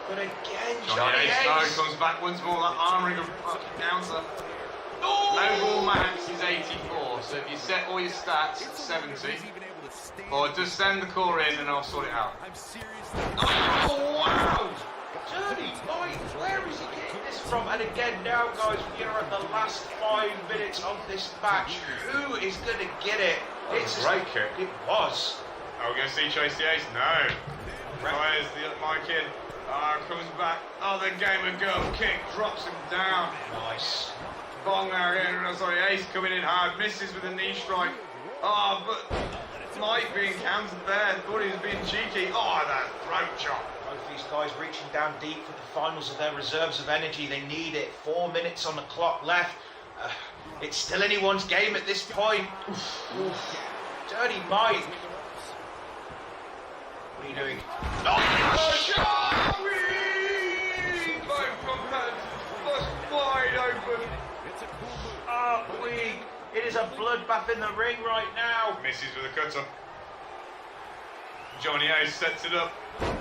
S3: But again,
S2: Johnny
S3: Johnny
S2: Ace
S3: Ace.
S2: comes back once more. That arming of fucking counter. Low ball max is 84, so if you set all your stats at 70, or just send the core in and I'll sort it out.
S3: Oh, wow! Dirty Mike, where is he getting this from? And again, now, guys, we are at the last 5 minutes of this match. Who is going to get it? It's
S2: a great kick.
S3: It was.
S2: Are we going to see Tracy Ace? No. Fires my kid. Comes back. Oh, the gamer girl kick drops him down.
S3: Nice.
S2: Bong now again. Sorry, Ace coming in hard. Misses with a knee strike. Oh, but Mike being countered there. Thought he was being cheeky. Oh, that throat chop.
S3: Both these guys reaching down deep for the finals of their reserves of energy. They need it. 4 minutes on the clock left. It's still anyone's game at this point. Oof. Dirty Mike. What are you doing?
S2: Both competitors bust wide open.
S3: Weak. It is a bloodbath in the ring right now.
S2: Misses with a cutter. Johnny Ace sets it up.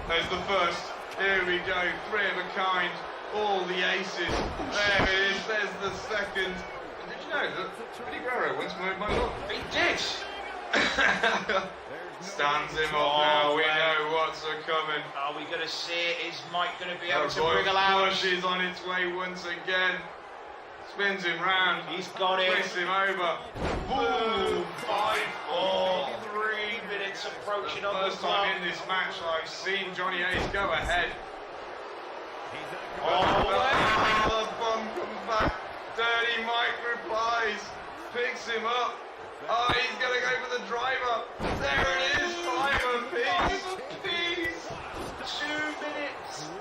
S2: There's the first. Here we go. 3 of a kind. All the aces. There it is. There's the second. And did you know that Billy Guerrero once moved my love?
S3: He did.
S2: Stands him up now. We know what's coming.
S3: Are we going to see it? Is Mike going to be able to
S2: Boy,
S3: wriggle out?
S2: Bush is on its way once again. Spins him round.
S3: He's got it.
S2: Twists him over.
S3: Boom! 5-4. 3 minutes approaching on the
S2: First
S3: clock.
S2: time in this match I've seen Johnny Ace go ahead.
S3: Oh,
S2: The bum comes back. Dirty Mike replies. Picks him up. Oh, he's going to go for the driver. There it is. 5 apiece.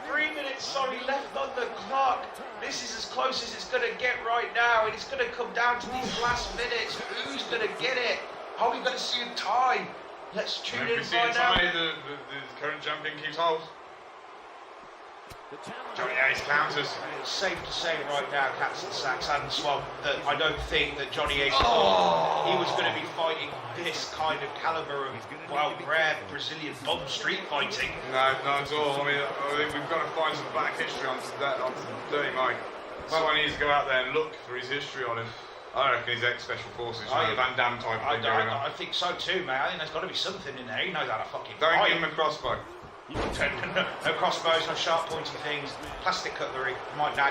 S3: 3 minutes, sorry, left on the clock. This is as close as it's going to get right now, and it's going to come down to these last minutes. Who's going to get it? Are we going to see a tie? Let's tune in
S2: If we see
S3: right
S2: a
S3: now.
S2: tie, the current champion keeps hold. Johnny Ace counters.
S3: It's safe to say right now, Cats and Sacks and Swamp, that I don't think that Johnny Ace thought he was going to be fighting this kind of caliber of, well, rare Brazilian bomb street fighting.
S2: No, not at all. I think we've got to find some back history on Dirty Mike. Someone needs to go out there and look for his history on him. I reckon he's ex-Special Forces, Van Damme type thing going on.
S3: I think so too, mate. I think there's got to be something in there. He knows how to fucking
S2: Don't
S3: fight.
S2: give him a crossbow.
S3: No crossbows, no sharp pointy things, plastic cutlery. Not even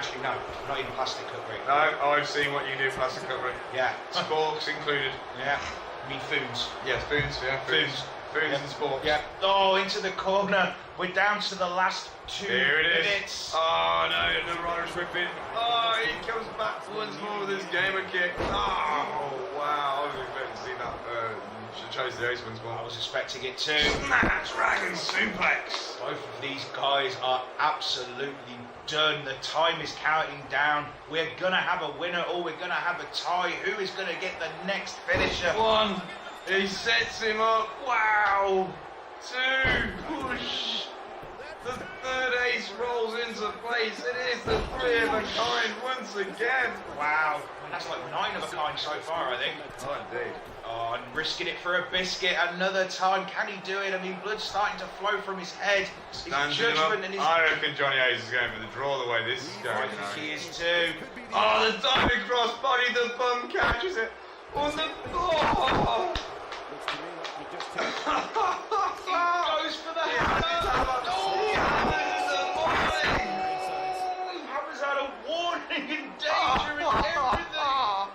S3: plastic cutlery.
S2: No, I've seen what you do, plastic cutlery.
S3: Yeah.
S2: Sporks included.
S3: Yeah. I mean foons.
S2: Yeah, spoons, yeah. Spoons
S3: Yeah.
S2: and sporks.
S3: Yeah. Oh, into the corner. We're down to the last 2
S2: Here it is.
S3: minutes.
S2: Oh no, the Irish whipping. Oh, he comes back once more with his gamer kick. Oh, wow. I was expecting to see that. Should chose the ace once
S3: I
S2: more.
S3: was expecting it too.
S2: Dragon suplex.
S3: Both of these guys are absolutely done. The time is counting down. We're going to have a winner or we're going to have a tie. Who is going to get the next finisher?
S2: 1. He sets him up. Wow. 2. Push. The 3rd ace rolls into place. It is the 3 of a kind once again.
S3: Wow. That's like 9 of a kind so far, I think.
S2: Oh, indeed.
S3: Oh, and risking it for a biscuit another time. Can he do it? I mean, blood's starting to flow from his head. His
S2: Stands him up.
S3: judgment and his...
S2: I reckon Johnny Ace is going for the draw the way this is going
S3: I
S2: now.
S3: think he is too.
S2: Oh, the diving crossbody, the bum catches it. On the floor.
S3: He goes for the hammer.
S2: He hammers the body.
S3: Hammers out a warning and danger and everything.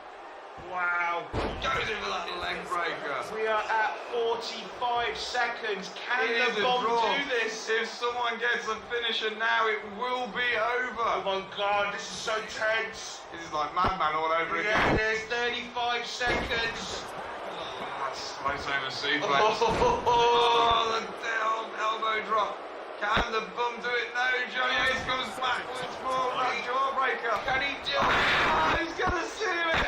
S3: Wow.
S2: Goes in for that leg breaker.
S3: We are at 45 seconds. Can
S2: It is
S3: the
S2: a
S3: bomb
S2: draw.
S3: do this?
S2: If someone gets a finisher now, it will be over.
S3: Oh my god, this is so tense.
S2: This is like Madman all over
S3: Yeah,
S2: again.
S3: there's 35 seconds.
S2: Slice over suplex. Oh, the elbow drop. Can the bum do it? No, Johnny Ace comes back once more. That jawbreaker.
S3: Can he do it?
S2: Oh, he's gonna see it.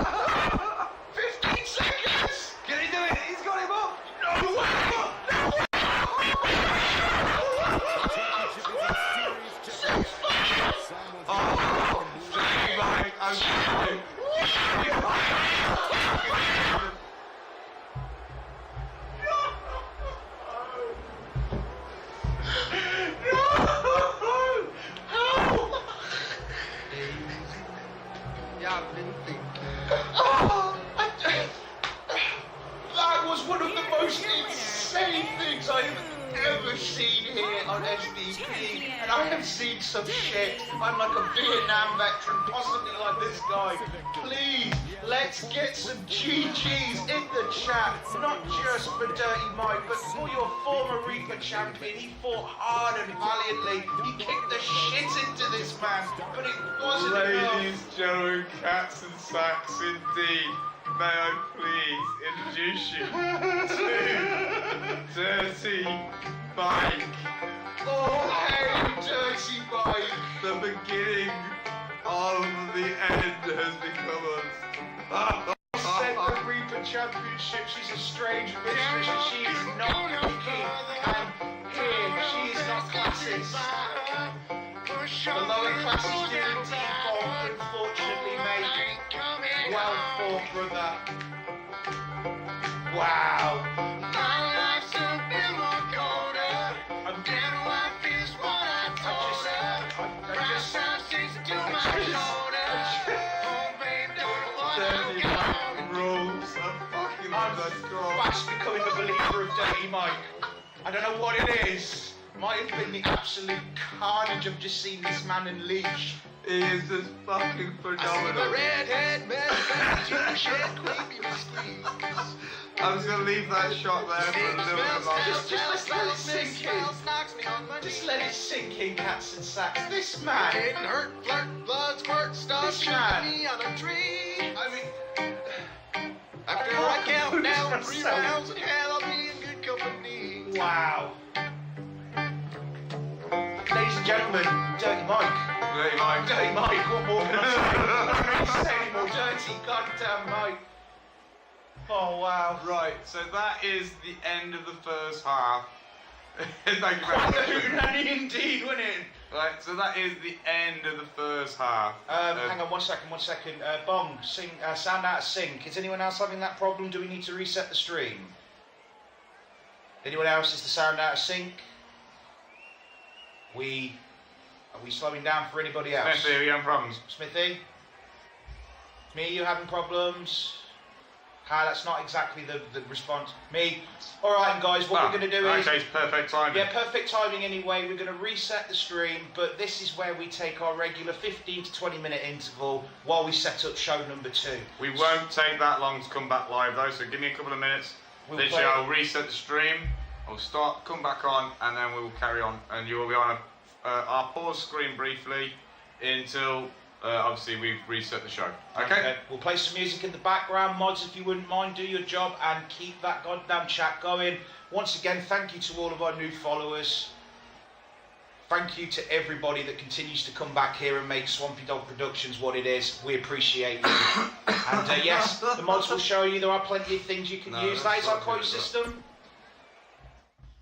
S2: Oh, 15 seconds. Can he do it? He's got him up. No way. Oh, Johnny Mike, I'm sorry.
S3: That was one of the most insane things I have ever seen here on SDP, and I have seen some shit. I'm like a Vietnam veteran, possibly like this guy. Please, let's get some GGs in the chat, not just for Dirty Mike, but for your former Reaper champion. He fought hard and valiantly. He kicked the shit into this man, but it wasn't enough.
S2: Ladies, gentlemen, cats and sacks, indeed. May I please introduce you to Dirty Mike.
S3: Oh, hey, Dirty Mike.
S2: The beginning of the end has become us.
S3: Said the Reaper Championship, she's a strange mistress and she is not picky. And here, she is not classist. The lower classes do default, unfortunately, mate. Well fought, brother. Wow.
S1: My life's a bit more colder. Dead wife is what I told her. Brass out sticks to my shoulder. Oh, babe, don't want to go.
S2: Rules. I fucking love that score.
S3: Fast becoming a believer of Dirty Mike. I don't know what it is. Might have been the absolute carnage of just seeing this man unleash.
S2: He is just fucking phenomenal.
S1: Redhead man, you shed creepy squeeze.
S2: I'm just gonna leave that shot there for a little bit longer.
S3: Just let it sink in.
S1: Knocks me on my
S3: Just
S1: knees.
S3: let it sink in, cats and sacks. This man.
S1: It hurt, flirt, blood, squirt, stuff,
S3: This
S1: shoot
S3: man.
S1: me on a tree.
S3: I mean,
S1: After I count down
S3: That's
S1: 3
S3: so-
S1: rounds in hell, I'll be in good company.
S3: wow. Ladies and gentlemen, Dirty Mike.
S2: Dirty Mike.
S3: Dirty Mike, what more can I say? I don't need to say any more. Dirty goddamn Mike. Oh wow.
S2: Right, so that is the end of the first half. Thank you very
S3: Quite the
S2: much.
S3: hootenanny indeed, wasn't it?
S2: Right, so that is the end of the first half.
S3: Hang on 1 second. Bong, sing, sound out of sync. Is anyone else having that problem? Do we need to reset the stream? Anyone else? Is the sound out of sync? Are we slowing down for anybody else?
S2: Smithy, are you having problems?
S3: Smithy? Me, you having problems? That's not exactly the response. Me? Alright guys, what we're going to do is...
S2: Okay, it's perfect timing.
S3: Yeah, perfect timing anyway. We're going to reset the stream, but this is where we take our regular 15 to 20 minute interval while we set up show number 2.
S2: We won't take that long to come back live though, so give me a couple of minutes.
S3: We'll
S2: Literally,
S3: play-
S2: I'll reset the stream, I'll start, come back on, and then we will carry on. And you will be on our pause screen briefly until obviously we've reset the show. Okay?
S3: We'll play some music in the background. Mods, if you wouldn't mind, do your job and keep that goddamn chat going. Once again, thank you to all of our new followers. Thank you to everybody that continues to come back here and make Swampy Dog Productions what it is. We appreciate you. And yes, the mods will show you there are plenty of things you can
S2: No,
S3: use.
S2: that's
S3: That is our
S2: not
S3: quote
S2: good, is it?
S3: system.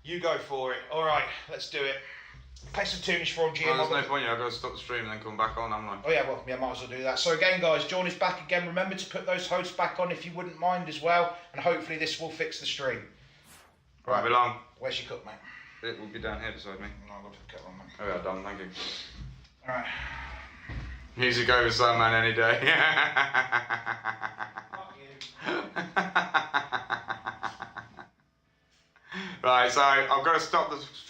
S3: You go for it. All right, let's do it. Play some tunage for GM.
S2: Well, there's no point, I've got to stop the stream and then come back on, haven't I?
S3: Oh yeah, well, yeah, might as well do that. So again, guys, John is back again. Remember to put those hosts back on if you wouldn't mind as well, and hopefully this will fix the stream.
S2: Right, be long.
S3: Where's your cup, mate?
S2: It will be down here beside me.
S3: No, I've got to get one, mate.
S2: Oh yeah, done, thank you.
S3: All right.
S2: Music over Sandman any day. Right, so I've got to stop the stream.